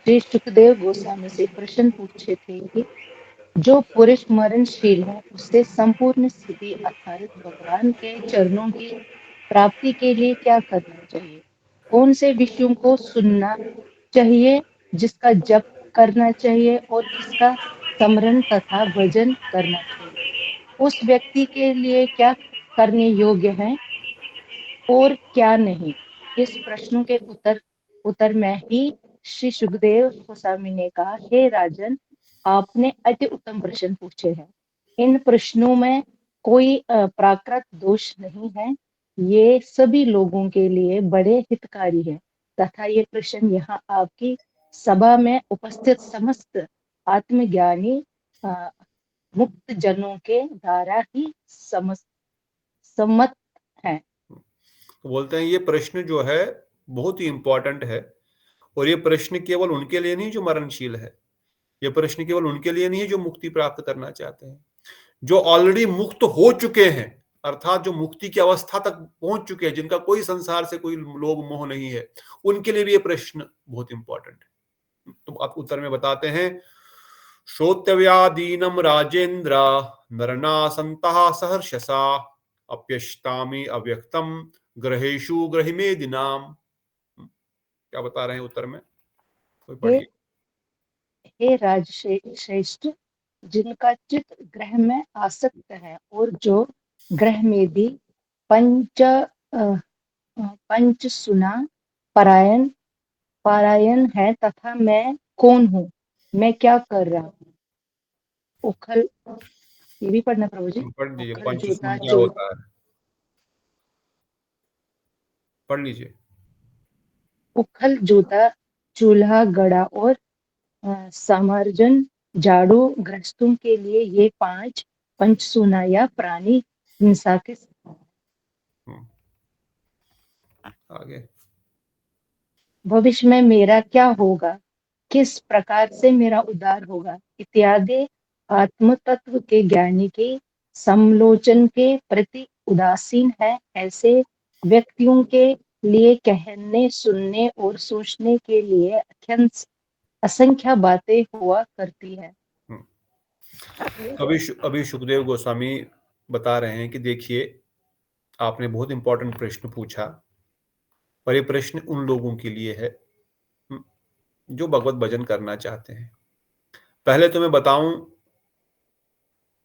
श्री सुखदेव गोस्वामी से प्रश्न पूछे थे कि जो पुरुष मरणशील है उससे संपूर्ण स्थिति अर्थात भगवान के चरणों की प्राप्ति के लिए क्या करना चाहिए, कौन से विषयों को सुनना चाहिए, जिसका जप करना चाहिए और किसका स्मरण तथा भजन करना चाहिए, उस व्यक्ति के लिए क्या करने योग्य है और क्या नहीं। इस प्रश्नों के उत्तर में ही श्री सुखदेव गोस्वामी ने कहा, हे राजन, आपने अति उत्तम प्रश्न पूछे हैं। इन प्रश्नों में कोई प्राकृत दोष नहीं है, ये सभी लोगों के लिए बड़े हितकारी है तथा ये प्रश्न यहाँ आपकी सभा में उपस्थित समस्त आत्मज्ञानी मुक्त जनों के द्वारा ही सम्मत हैं। तो बोलते हैं ये प्रश्न जो है बहुत ही इंपॉर्टेंट है, और ये प्रश्न केवल उनके लिए नहीं जो मरणशील है, ये प्रश्न केवल उनके लिए नहीं है जो मुक्ति प्राप्त करना चाहते हैं, जो ऑलरेडी मुक्त हो चुके हैं, अर्थात जो मुक्ति की अवस्था तक पहुंच चुके हैं, जिनका कोई संसार से कोई लोभ मोह नहीं है, उनके लिए भी ये प्रश्न बहुत इंपॉर्टेंट है। तो आप उत्तर में बताते हैं, श्रोतव्यादीनम राजेंद्र नरनासंतः सहर्षसा अप्यष्टामि अव्यक्तम ग्रहेषु ग्रहिमेदिनाम। क्या बता रहे हैं उत्तर में, कोई पढ़िए। हे राजश्रेष्ठ, जिनका चित्त ग्रह में आसक्त है और जो ग्रह में भी पंच सुना पारायण है, तथा मैं कौन हूँ, मैं क्या कर रहा हूँ। उखल, ये भी पढ़ना प्रभु जी। पढ़ लीजिए, उखल पंच जोता क्या होता है, पढ़ लीजिए। उखल जोता चूल्हा गड़ा और समार्जन झाड़ू गृहस्थों के लिए ये 5 पंचसूना या प्राणी हिंसा के आगे। भविष्य में मेरा क्या होगा, किस प्रकार से मेरा उद्धार होगा इत्यादि आत्म तत्व के ज्ञानी के समलोचन के प्रति उदासीन है। ऐसे व्यक्तियों के लिए कहने, सुनने और सोचने के लिए अत्यंत असंख्य बातें हुआ करती है। अभी सुखदेव गोस्वामी बता रहे हैं कि देखिए, आपने बहुत इंपॉर्टेंट प्रश्न पूछा, और ये प्रश्न उन लोगों के लिए है जो भगवत भजन करना चाहते हैं। पहले तो मैं बताऊं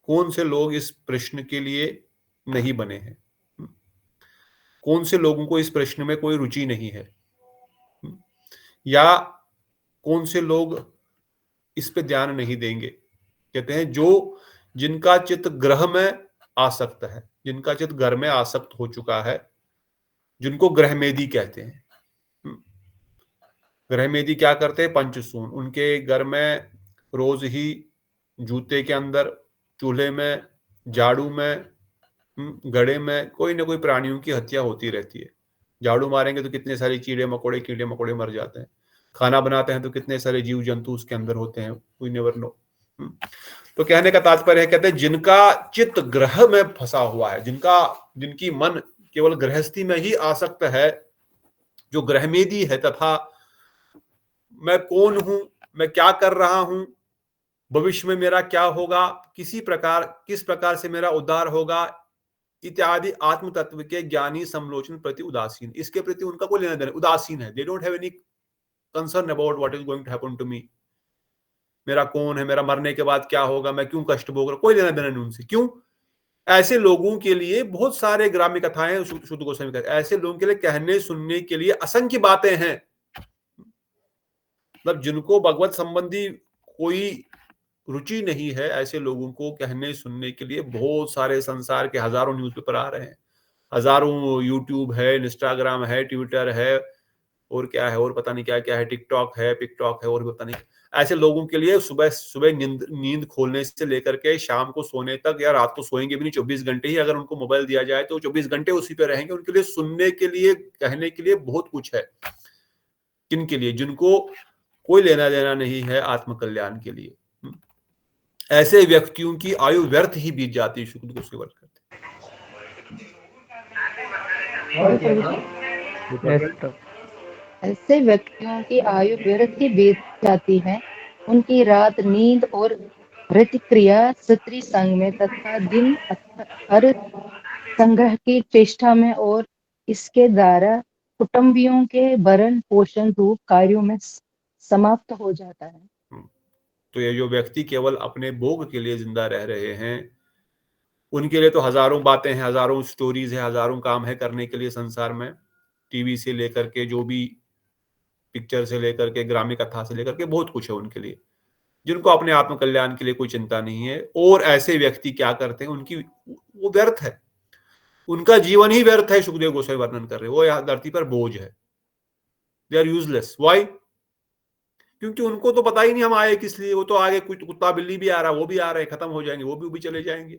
कौन से लोग इस प्रश्न के लिए नहीं बने हैं, कौन से लोगों को इस प्रश्न में कोई रुचि नहीं है, या कौन से लोग इस पे ध्यान नहीं देंगे। कहते हैं जो जिनका चित्त ग्रह में आसक्त है, जिनका चित्त घर में आसक्त हो चुका है, जिनको ग्रहमेदी कहते हैं। ग्रहमेदी क्या करते हैं, पंचसून, उनके घर में रोज ही जूते के अंदर, चूल्हे में, झाड़ू में, गड़े में कोई ना कोई प्राणियों की हत्या होती रहती है। झाड़ू मारेंगे तो कितने सारे कीड़े मकोड़े मर जाते हैं। खाना बनाते हैं तो कितने सारे जीव जंतु उसके अंदर होते हैं, वी नेवर नो। तो कहने का तात्पर्य है, कहते हैं जिनका चित्त ग्रह में फंसा हुआ है, जिनकी मन केवल गृहस्थी में ही आसक्त है, जो ग्रहमेदी है, तथा मैं कौन हूं, मैं क्या कर रहा हूं, भविष्य में मेरा क्या होगा, किस प्रकार से मेरा उद्धार होगा इत्यादि आत्म तत्व के ज्ञानी समलोचन प्रति उदासीन, इसके प्रति उनका कोई लेना देना, उदासीन है। They don't have any concern about what is going to happen to me. मेरा कौन है, मेरा मरने के बाद क्या होगा, मैं क्यों कष्ट भोग रहा, कोई लेना देना नहीं उनसे। क्यों? ऐसे लोगों के लिए बहुत सारे ग्राम्य कथाएं शुद्ध गोस्वामी कहते हैं, ऐसे लोगों के लिए कहने सुनने के लिए असंख्य बातें हैं। मतलब जिनको भगवत संबंधी कोई रुचि नहीं है, ऐसे लोगों को कहने सुनने के लिए बहुत सारे संसार के हजारों न्यूज़पेपर आ रहे हैं, हजारों यूट्यूब है, इंस्टाग्राम है, ट्विटर है, और क्या है, और पता नहीं क्या क्या है, टिकटॉक है, और भी पता नहीं। ऐसे लोगों के लिए सुबह सुबह नींद खोलने से लेकर के शाम को सोने तक, या रात को सोएंगे भी नहीं, 24 घंटे ही अगर उनको मोबाइल दिया जाए तो 24 घंटे उसी पे रहेंगे। उनके लिए सुनने के लिए, कहने के लिए बहुत कुछ है। किन के लिए? जिनको कोई लेना देना नहीं है आत्मकल्याण के लिए। ऐसे व्यक्तियों की आयु व्यर्थ ही बीत जाती है। शुक्र को उसके वर्त करते। ऐसे व्यक्तियों की आयु व्यर्थ ही बीत जाती है, उनकी रात नींद और प्रतिक्रिया स्त्री संग में तथा दिन अर्थ संग्रह की चेष्टा में और इसके द्वारा कुटुंबियों के भरण पोषण रूप कार्यों में समाप्त हो जाता है। तो ये जो व्यक्ति केवल अपने भोग के लिए जिंदा रह रहे हैं, उनके लिए तो हजारों बातें हैं, हजारों स्टोरीज है, हजारों काम है करने के लिए संसार में। टीवी से लेकर के, जो भी पिक्चर से लेकर के, ग्राम्य कथा से लेकर के, बहुत कुछ है उनके लिए, जिनको अपने आत्म कल्याण के लिए कोई चिंता नहीं है। और ऐसे व्यक्ति क्या करते हैं, उनकी वो व्यर्थ है, उनका जीवन ही व्यर्थ है। सुखदेव गोस्वामी वर्णन कर रहे हैं, वो यहाँ धरती पर बोझ है, दे आर यूजलेस। व्हाई? क्योंकि उनको तो पता ही नहीं हम आए किस लिए। वो तो आगे कुछ कुत्ता बिल्ली भी आ रहा है, वो भी आ रहे हैं, खत्म हो जाएंगे, वो भी चले जाएंगे।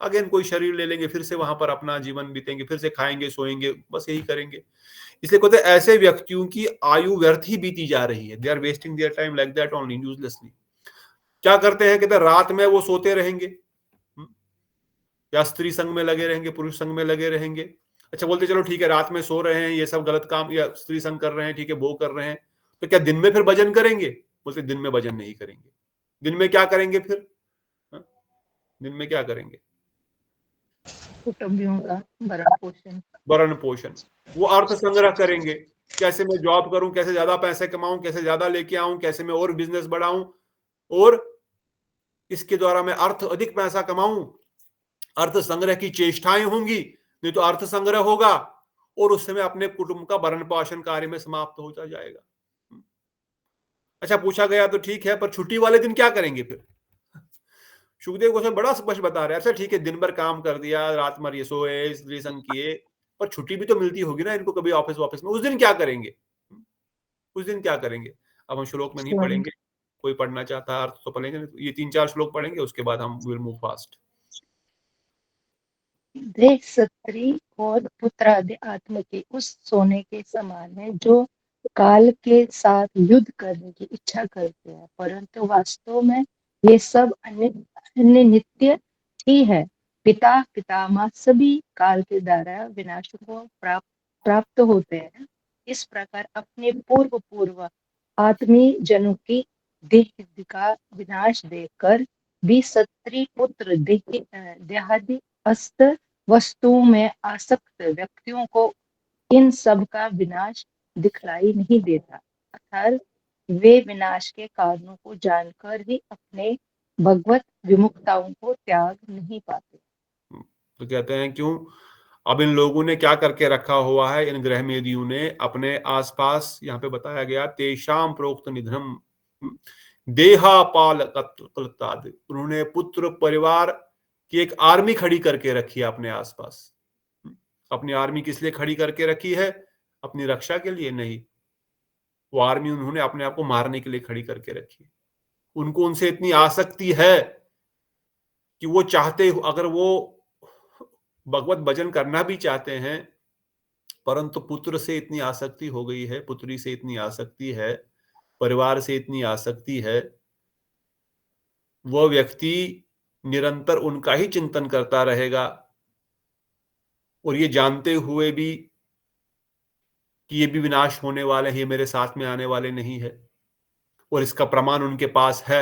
अगेन कोई शरीर ले लेंगे, फिर से वहां पर अपना जीवन बीतेंगे, फिर से खाएंगे सोएंगे, बस यही करेंगे। इसलिए कहते हैं ऐसे व्यक्तियों की आयु व्यर्थ ही बीती जा रही है। They are wasting their time like that only, uselessly. क्या करते हैं, कहते हैं रात में वो सोते रहेंगे, या स्त्री संग में लगे रहेंगे, पुरुष संग में लगे रहेंगे। अच्छा, बोलते चलो ठीक है, रात में सो रहे हैं, ये सब गलत काम, या स्त्री संग कर रहे हैं, ठीक है, वो कर रहे हैं, तो क्या दिन में फिर भजन करेंगे? बोलते दिन में भजन नहीं करेंगे। दिन में क्या करेंगे फिर? दिन में क्या करेंगे? कुटुंबियों का भरण पोषण। भरण पोषण, वो अर्थ संग्रह करेंगे। कैसे मैं जॉब करूं, कैसे ज्यादा पैसे कमाऊं, कैसे ज्यादा लेके आऊं, कैसे मैं और बिजनेस बढ़ाऊं, और इसके द्वारा मैं अर्थ अधिक पैसा कमाऊं। अर्थ संग्रह की चेष्टाएं होंगी, नहीं तो अर्थ संग्रह होगा और उस समय अपने कुटुंब का भरण पोषण कार्य में समाप्त होता जाएगा। अच्छा, पूछा गया तो ठीक है, पर छुट्टी वाले दिन क्या करेंगे फिर? सुखदेव गोस्वामी बड़ा स्पष्ट बता रहे हैं। अच्छा ठीक है, दिन भर काम कर दिया, रात भर ये सोए, स्त्री संग किए, पर छुट्टी भी तो मिलती होगी ना इनको कभी ऑफिस वापस में, उस दिन क्या करेंगे? उस दिन क्या करेंगे? अब हम श्लोक में नहीं पढ़ेंगे, कोई पढ़ना चाहता है अर्थ तो पढ़ेंगे, ये 3-4 श्लोक पढ़ेंगे, उसके बाद हम विल मूव फास्ट। देह स्त्री और पुत्र आदि आत्मा के उस सोने के समान है जो काल के साथ युद्ध करने की इच्छा करते हैं, परंतु वास्तव में ये सब अन्य नित्य ही है। पिता पितामह सभी काल के द्वारा विनाश को प्राप्त होते हैं। इस प्रकार अपने पूर्व आत्मीय जनों की देह का विनाश देखकर भी स्त्री पुत्र देहादि अस्त वस्तुओं में आसक्त व्यक्तियों को इन सब का विनाश दिखलाई नहीं देता, अर्थात वे विनाश के कारणों को जानकर ही अपने भगवत विमुक्ताओं को त्याग नहीं पाते। तो कहते हैं क्यों? अब इन लोगों ने क्या करके रखा हुआ है, इन ग्रह मेदियों ने अपने आसपास, यहाँ पे बताया गया, तेषाम प्रोक्त निधनम देहापाल कल्ताद, उन्होंने पुत्र परिवार की एक आर्मी खड़ी करके रखी है अपने आसपास। अपनी आर्मी किस लिए खड़ी करके रखी है? अपनी रक्षा के लिए नहीं, वो आर्मी उन्होंने अपने आप को मारने के लिए खड़ी करके रखी है। उनको उनसे इतनी आसक्ति है कि वो चाहते, अगर वो भगवत भजन करना भी चाहते हैं, परंतु पुत्र से इतनी आसक्ति हो गई है, पुत्री से इतनी आसक्ति है, परिवार से इतनी आसक्ति है, वह व्यक्ति निरंतर उनका ही चिंतन करता रहेगा, और ये जानते हुए भी कि ये भी विनाश होने वाले हैं, ये मेरे साथ में आने वाले नहीं है। और इसका प्रमाण उनके पास है,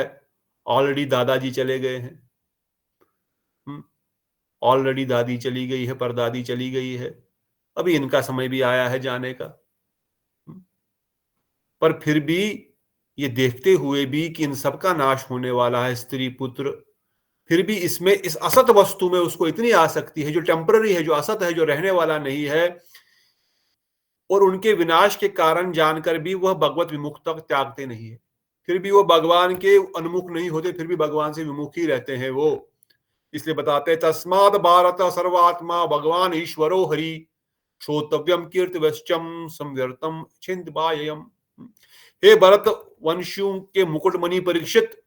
ऑलरेडी दादाजी चले गए हैं, ऑलरेडी दादी चली गई है, परदादी चली गई है, अभी इनका समय भी आया है जाने का। पर फिर भी ये देखते हुए भी कि इन सबका नाश होने वाला है, स्त्री पुत्र, फिर भी इसमें, इस असत वस्तु में उसको इतनी आसक्ति है जो टेम्पररी है, जो असत है, जो रहने वाला नहीं है, और उनके विनाश के कारण जानकर भी वह भगवत विमुक्ता त्यागते नहीं है। फिर भी वो भगवान के उन्मुख नहीं होते, फिर भी भगवान से विमुख ही रहते हैं वो। इसलिए बताते हैं, तस्माद भारत सर्वात्मा भगवान ईश्वरो हरि श्रोतव्यम कीर्तिवश्चम संव्यर्थम छिंदबायम। हे भरत वंशियों के मुकुटमणि परीक्षित,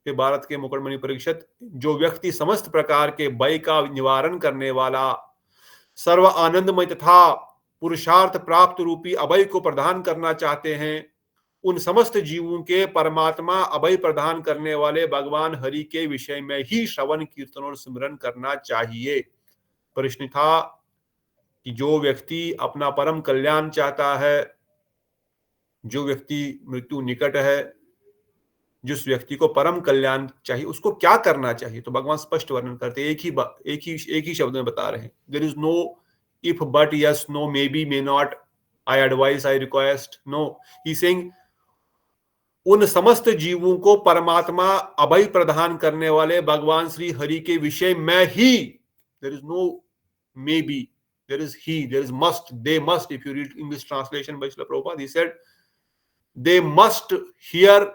हे भारत के मुकुटमणि परीक्षित, जो व्यक्ति समस्त प्रकार के भय का निवारण करने वाला, सर्व आनंदमय तथा पुरुषार्थ प्राप्त रूपी अभय को प्रदान करना चाहते हैं, उन समस्त जीवों के परमात्मा अभय प्रदान करने वाले भगवान हरि के विषय में ही श्रवण कीर्तन और स्मरण करना चाहिए। प्रश्न था कि जो व्यक्ति अपना परम कल्याण चाहता है, जो व्यक्ति मृत्यु निकट है, जिस व्यक्ति को परम कल्याण चाहिए, उसको क्या करना चाहिए? तो भगवान स्पष्ट वर्णन करते, एक ही शब्द में बता रहे हैं। There is no if, but, yes, no, maybe, may not, I advise, I request, no. He saying उन समस्त जीवों को परमात्मा अभय प्रदान करने वाले भगवान श्री हरि के विषय में ही, there is no maybe, there is he, there is must, they must. If you read English translation by Srila Prabhupada, he said they must hear,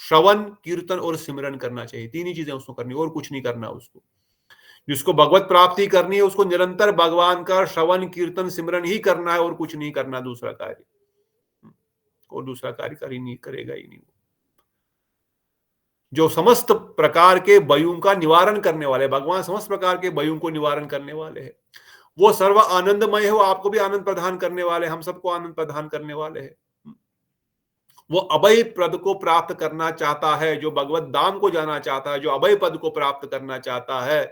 श्रवण कीर्तन और सिमरन करना चाहिए। तीन ही चीजें उसको करनी, और कुछ नहीं करना उसको। जिसको भगवत प्राप्ति करनी है, उसको निरंतर भगवान का श्रवण कीर्तन सिमरन ही करना है, और कुछ नहीं करना दूसरा कार्य, और दूसरा कार्य करेगा ही नहीं। जो समस्त प्रकार के भयों का निवारण करने वाले, भगवान समस्त प्रकार के भयों को निवारण करने वाले हैं। वो सर्व आनंदमय है, वो आपको भी आनंद प्रदान करने वाले, हम सबको आनंद प्रदान करने वाले हैं। वो अभय पद को प्राप्त करना चाहता है, जो भगवत धाम को जाना चाहता है, जो अभय पद को प्राप्त करना चाहता है,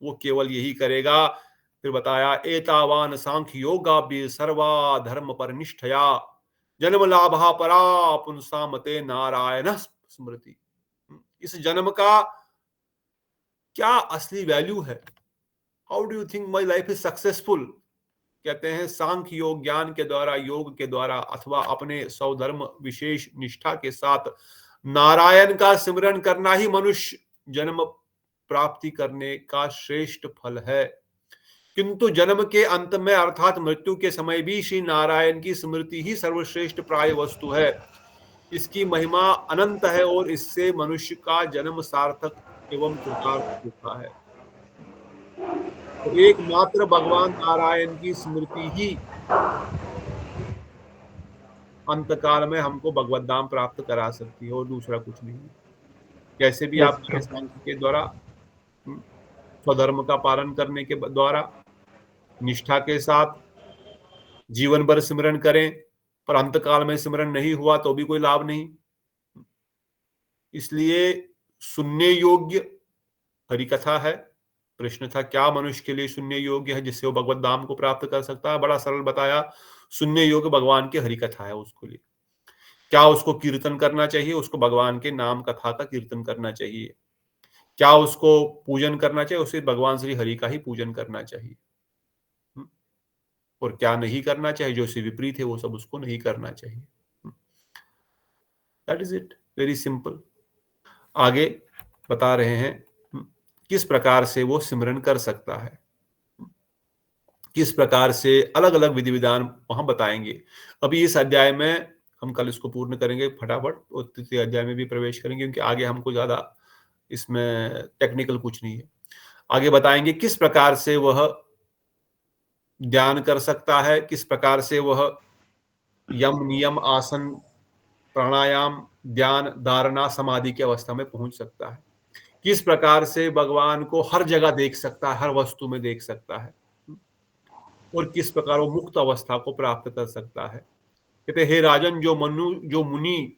वो केवल यही करेगा। फिर बताया एतावान सांख्य योगाभ्य सर्वा धर्म पर निष्ठया जन्म लाभा परा पुंसामते नारायण स्मृति। इस जन्म का क्या असली वैल्यू है? How do you think my life is successful? कहते हैं सांख्य योग ज्ञान के द्वारा, योग के द्वारा, अथवा अपने स्वधर्म विशेष निष्ठा के साथ नारायण का सिमरन करना ही मनुष्य जन्म प्राप्ति करने का श्रेष्ठ फल है। किंतु जन्म के अंत में अर्थात मृत्यु के समय भी श्री नारायण की स्मृति ही सर्वश्रेष्ठ प्राय वस्तु है। इसकी महिमा अनंत है और इससे मनुष्य का जन्म सार्थक एवं कृतार्थ होता है। तो एकमात्र भगवान नारायण की स्मृति ही अंतकाल में हमको भगवत धाम प्राप्त करा सकती है और दूसरा कुछ नहीं। कैसे भी आप सांख्य के द्वारा, स्वधर्म का पालन करने के द्वारा, निष्ठा के साथ जीवन भर सिमरन करें, पर अंतकाल में सिमरन नहीं हुआ तो भी कोई लाभ नहीं। इसलिए सुनने योग्य हरिकथा है। प्रश्न था क्या मनुष्य के लिए सुनने योग्य है जिससे वो भगवत धाम को प्राप्त कर सकता है? बड़ा सरल बताया, सुनने योग्य भगवान की हरिकथा है। उसको लिए क्या उसको कीर्तन करना चाहिए? उसको भगवान के नाम कथा का कीर्तन करना चाहिए। क्या उसको पूजन करना चाहिए? उसे भगवान श्री हरि का ही पूजन करना चाहिए। और क्या नहीं करना चाहिए? जो उससे विपरीत है वो सब उसको नहीं करना चाहिए। That is it, very simple. आगे बता रहे हैं किस प्रकार से वो सिमरन कर सकता है, किस प्रकार से अलग अलग विधि विधान वहां बताएंगे। अभी इस अध्याय में हम कल इसको पूर्ण करेंगे फटाफट और तृतीय अध्याय में भी प्रवेश करेंगे, क्योंकि आगे हमको ज्यादा इसमें टेक्निकल कुछ नहीं है। आगे बताएंगे किस प्रकार से वह ध्यान कर सकता है, किस प्रकार से वह यम नियम आसन प्राणायाम ध्यान धारणा समाधि की अवस्था में पहुंच सकता है, किस प्रकार से भगवान को हर जगह देख सकता है, हर वस्तु में देख सकता है, और किस प्रकार वो मुक्त अवस्था को प्राप्त कर सकता है। कहते हे राजन, जो मुनि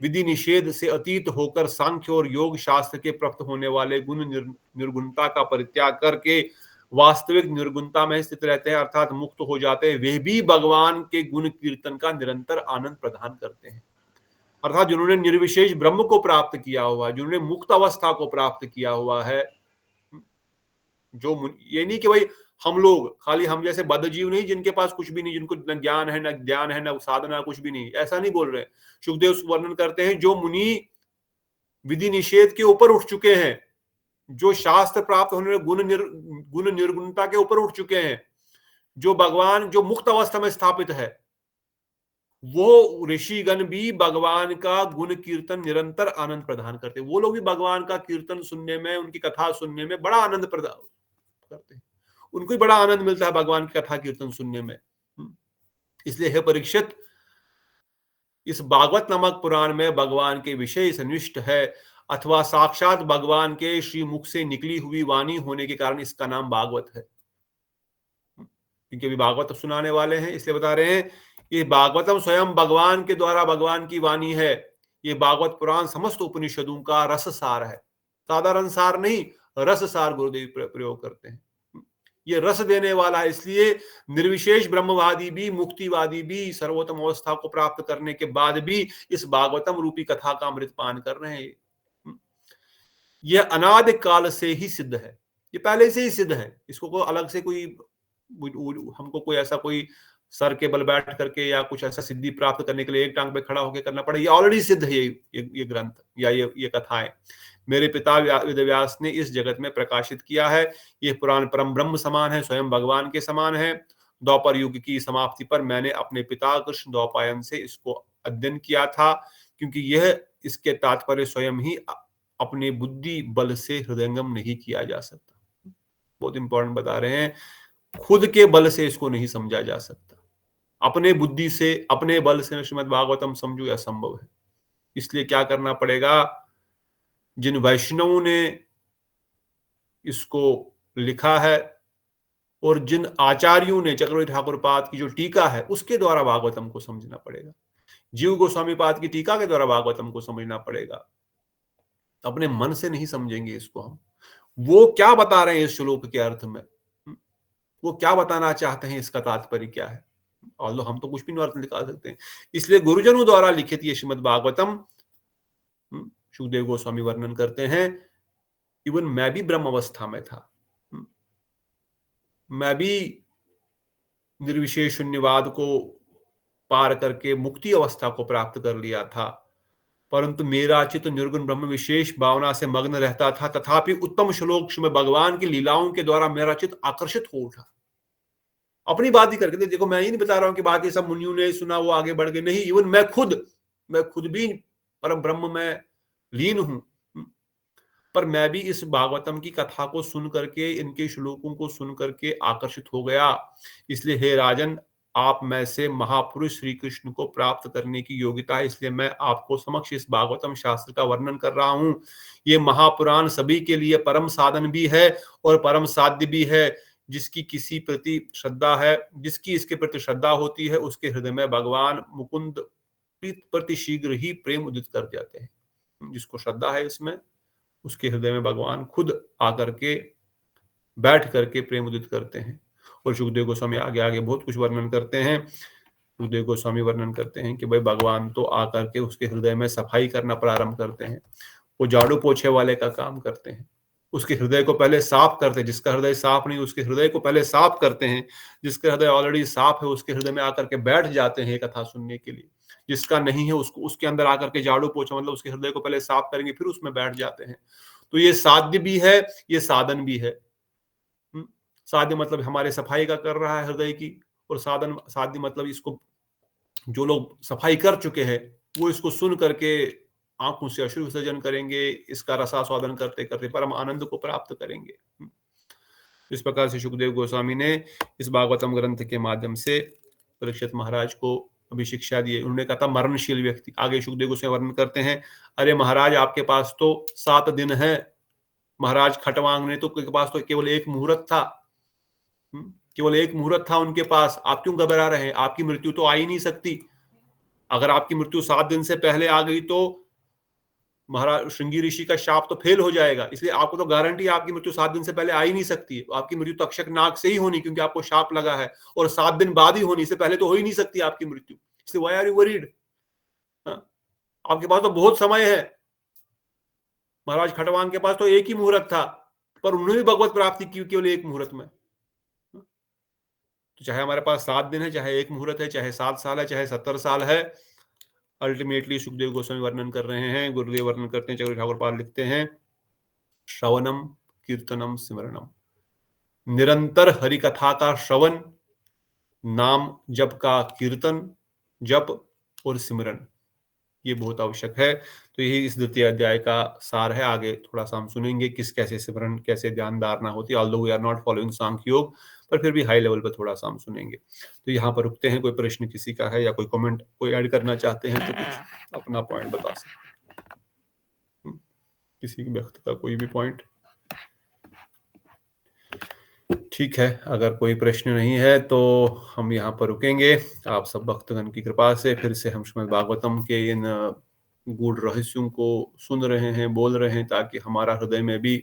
विधि निषेध से अतीत होकर सांख्य और योग शास्त्र के प्राप्त होने वाले गुण निर्गुणता का परित्याग करके वास्तविक निर्गुणता में स्थित रहते हैं, अर्थात मुक्त हो जाते हैं, वे भी भगवान के गुण कीर्तन का निरंतर आनंद प्रदान करते हैं। अर्थात जिन्होंने निर्विशेष ब्रह्म को प्राप्त किया हुआ है, जिन्होंने मुक्त अवस्था को प्राप्त किया हुआ है, जो ये नहीं कि भाई हम लोग खाली हम जैसे बद्धजीव नहीं, जिनके पास कुछ भी नहीं, जिनको न ज्ञान है न ध्यान है न साधना, कुछ भी नहीं, ऐसा नहीं बोल रहे। सुखदेव वर्णन करते हैं जो मुनि विधि निषेध के ऊपर उठ चुके हैं, जो शास्त्र प्राप्त होने गुण निर्गुणता के ऊपर उठ चुके हैं, जो भगवान जो मुक्त अवस्था में स्थापित है, वो ऋषिगण भी भगवान का गुण कीर्तन निरंतर आनंद प्रदान करते हैं। वो लोग भी भगवान का कीर्तन सुनने में, उनकी कथा सुनने में बड़ा आनंद प्रदान करते हैं। उनको भी बड़ा आनंद मिलता है भगवान की कथा कीर्तन सुनने में। इसलिए हे परीक्षित, इस भागवत नामक पुराण में भगवान के विषय सन्निष्ठ है, अथवा साक्षात भगवान के श्री मुख से निकली हुई वाणी होने के कारण इसका नाम भागवत है। क्योंकि अभी भागवत सुनाने वाले हैं, इसलिए बता रहे हैं ये भागवतम स्वयं भगवान के द्वारा भगवान की वाणी है। ये भागवत पुराण समस्त उपनिषदों का रस सार है, साधारण सार नहीं, रस सार गुरुदेव प्रयोग करते हैं। ये रस देने वाला है, इसलिए निर्विशेष ब्रह्मवादी भी, मुक्तिवादी भी सर्वोत्तम अवस्था को प्राप्त करने के बाद भी इस भागवतम रूपी कथा का अमृत पान कर रहे हैं। यह अनादि काल से ही सिद्ध है, ये पहले से ही सिद्ध है। इसको कोई अलग से कोई हमको कोई ऐसा कोई सर के बल बैठ करके या कुछ ऐसा सिद्धि प्राप्त करने के लिए एक टांग पे खड़ा होकर करना पड़े। ये ऑलरेडी सिद्ध है, ये ग्रंथ या ये कथाएं मेरे पिता वेदव्यास ने इस जगत में प्रकाशित किया है। ये पुराण परम ब्रह्म समान है, स्वयं भगवान के समान है। द्वापर युग की समाप्ति पर मैंने अपने पिता कृष्ण द्वैपायन से इसको अध्ययन किया था, क्योंकि यह इसके तात्पर्य स्वयं ही अपने बुद्धि बल से हृदयंगम नहीं किया जा सकता। बहुत इंपॉर्टेंट बता रहे हैं, खुद के बल से इसको नहीं समझा जा सकता। अपने बुद्धि से, अपने बल से श्रीमद् भागवतम समझो यह असंभव है। इसलिए क्या करना पड़ेगा, जिन वैष्णवों ने इसको लिखा है और जिन आचार्यों ने चक्रवर्ती ठाकुर पाद की जो टीका है उसके द्वारा भागवतम को समझना पड़ेगा, जीव गोस्वामी पाद की टीका के द्वारा भागवतम को समझना पड़ेगा। अपने मन से नहीं समझेंगे इसको हम। वो क्या बता रहे हैं इस श्लोक के अर्थ में, वो क्या बताना चाहते हैं, इसका तात्पर्य क्या है, और हम तो कुछ भी अर्थ निकाल सकते हैं। इसलिए गुरुजनों द्वारा लिखित ये श्रीमद् भागवतम, सुखदेव गोस्वामी वर्णन करते हैं, इवन मैं भी ब्रह्म अवस्था में था, मैं भी निर्विशेष शून्यवाद को पार करके मुक्ति अवस्था को प्राप्त कर लिया था, परंतु मेरा चित्त निर्गुण ब्रह्म विशेष भावना से मग्न रहता था, तथापि उत्तम श्लोक में भगवान की लीलाओं के द्वारा मेरा चित्त आकर्षित हो उठा। अपनी बात ही करके देखो, मैं ही नहीं बता रहा हूं कि बाकी सब मुनियों ने सुना वो आगे बढ़ गए, नहीं, इवन मैं खुद भी परम ब्रह्म में लीन हूं, पर मैं भी इस भागवतम की कथा को सुन करके, इनके श्लोकों को सुन करके आकर्षित हो गया। इसलिए हे राजन, आप में से महापुरुष श्री कृष्ण को प्राप्त करने की योग्यता है, इसलिए मैं आपको समक्ष इस भागवतम शास्त्र का वर्णन कर रहा हूं। ये महापुराण सभी के लिए परम साधन भी है और परम साध्य भी है। जिसकी किसी प्रति श्रद्धा है, जिसकी इसके प्रति श्रद्धा होती है, उसके हृदय में भगवान मुकुंद प्रति शीघ्र ही प्रेम उदित कर जाते हैं। जिसको श्रद्धा है इसमें, उसके हृदय में भगवान खुद आकर के बैठ करके प्रेम उदित करते हैं। और सुखदेव गोस्वामी आगे बहुत कुछ वर्णन करते हैं। सुखदेव गोस्वामी वर्णन करते हैं कि भाई भगवान तो आकर के उसके हृदय में सफाई करना प्रारंभ करते हैं, वो झाड़ू पोछे वाले का काम करते हैं। उसके हृदय को पहले साफ करते हैं, जिसका हृदय साफ नहीं उसके हृदय को पहले साफ करते हैं। जिसका हृदय ऑलरेडी साफ है उसके हृदय में आकर के बैठ जाते हैं कथा सुनने के लिए। जिसका नहीं है उसको उसके अंदर आकर के झाड़ू पोछा, मतलब उसके हृदय को पहले साफ करेंगे फिर उसमें बैठ जाते हैं। तो ये साध्य भी है, ये साधन भी है। साध्य मतलब हमारे सफाई का कर रहा है हृदय की, और साध्य मतलब इसको जो लोग सफाई कर चुके हैं वो इसको सुन करके आंखों से अश्रु विसर्जन करेंगे, इसका रसास्वादन करते करते परम आनंद को प्राप्त करेंगे। इस प्रकार से सुखदेव गोस्वामी ने इस भागवतम ग्रंथ के माध्यम से परीक्षित महाराज को अभी शिक्षा दी। उन्होंने कहा था मरणशील व्यक्ति, आगे सुखदेव गोस्वामी वर्णन करते हैं, अरे महाराज आपके पास तो 7 दिन है। महाराज खटवांग ने तो के पास तो केवल एक मुहूर्त था, केवल एक मुहूर्त था उनके पास। आप क्यों घबरा रहे हैं? आपकी मृत्यु तो आ ही नहीं सकती। अगर आपकी मृत्यु 7 दिन से पहले आ गई तो महाराज श्रृंगी ऋषि का शाप तो फेल हो जाएगा। इसलिए आपको तो गारंटी है आपकी मृत्यु 7 दिन से पहले आ ही नहीं सकती। आपकी मृत्यु तो तक्षक नाग से ही होनी, क्योंकि आपको शाप लगा है, और 7 दिन बाद ही होनी, इससे पहले तो हो ही नहीं सकती आपकी मृत्यु। इसलिए व्हाई आर यू वरीड? आपके पास तो बहुत समय है। महाराज खटवांग के पास तो एक ही मुहूर्त था, पर उन्होंने भी भगवत प्राप्ति की केवल एक मुहूर्त में। तो चाहे हमारे पास 7 दिन है, चाहे एक मुहूर्त है, चाहे 7 साल है, चाहे 70 साल है, अल्टीमेटली सुखदेव गोस्वामी वर्णन कर रहे हैं, गुरुदेव वर्णन करते हैं, चक्रवर्ती ठाकुर पाद लिखते हैं, श्रवणम कीर्तनम स्मरणम, निरंतर हरि कथा का श्रवण, नाम जप का कीर्तन, जप और सिमरन, ये बहुत आवश्यक है। तो यही इस द्वितीय अध्याय का सार है। आगे थोड़ा सा हम सुनेंगे किस कैसे सिमरन, कैसे ध्यान धारणा होती है। Although we are not following Sankhya yoga, पर फिर भी हाई लेवल पर थोड़ा सा हम सुनेंगे। तो यहाँ पर रुकते हैं। कोई प्रश्न किसी का है या कोई कमेंट कोई ऐड करना चाहते हैं तो कुछ अपना पॉइंट बता सकते हैं, किसी व्यक्ति का कोई भी पॉइंट? ठीक है, अगर कोई प्रश्न नहीं है तो हम यहाँ पर रुकेंगे। आप सब भक्तगण की कृपा से फिर से हम श्रीमद् भागवतम के इन गूढ़ रहस्यों को सुन रहे हैं, बोल रहे हैं, ताकि हमारा हृदय में भी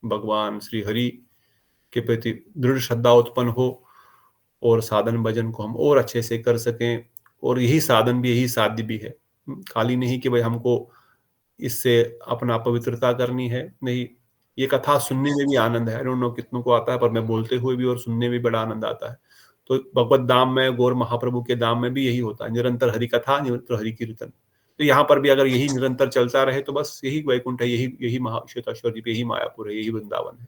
भगवान श्री हरि के प्रति दृढ़ श्रद्धा उत्पन्न हो और साधन भजन को हम और अच्छे से कर सकें। और यही साधन भी, यही साध्य भी है। खाली नहीं कि भाई हमको इससे अपना पवित्रता करनी है, नहीं, ये कथा सुनने में भी आनंद है। आई डोंट नो कितनों को आता है, पर मैं बोलते हुए भी और सुनने में बड़ा आनंद आता है। तो भगवत धाम में, गौर महाप्रभु के धाम में भी यही होता है, निरंतर हरि कथा, निरंतर हरि कीर्तन। तो यहाँ पर भी अगर यही निरंतर चलता रहे तो बस यही वैकुंठ है, यही महाश्वेताश्वर द्वीप, यही मायापुर है, यही वृंदावन है।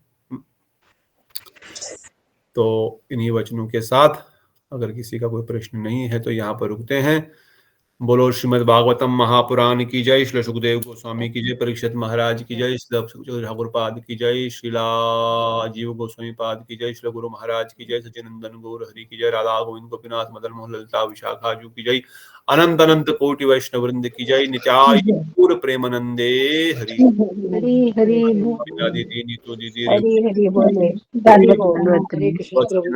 तो इन्हीं वचनों के साथ अगर किसी का कोई प्रश्न नहीं है तो यहाँ पर रुकते हैं। बोलो श्रीमद् भागवतम महापुराण की जय, श्री सुखदेव गोस्वामी की जय, परीक्षित महाराज की जय, श्री ठाकुर पाद की जय, श्रीला जीव गोस्वामी पाद की जय, श्री गुरु महाराज की जय, सचिनंदन गौर हरि की जय, राधा गोविंद गोपीनाथ मदन मोहन ललिता विशाखा जू की जय, अनंत अनंत कोटि वैष्णव वृंद की जय, नित्याय पूर्ण प्रेमानंदे हरि हरि हरि बोल। दीदी नीतू दीदी हरी हरी बोले हरि बोल। हरे कृष्ण। बहुत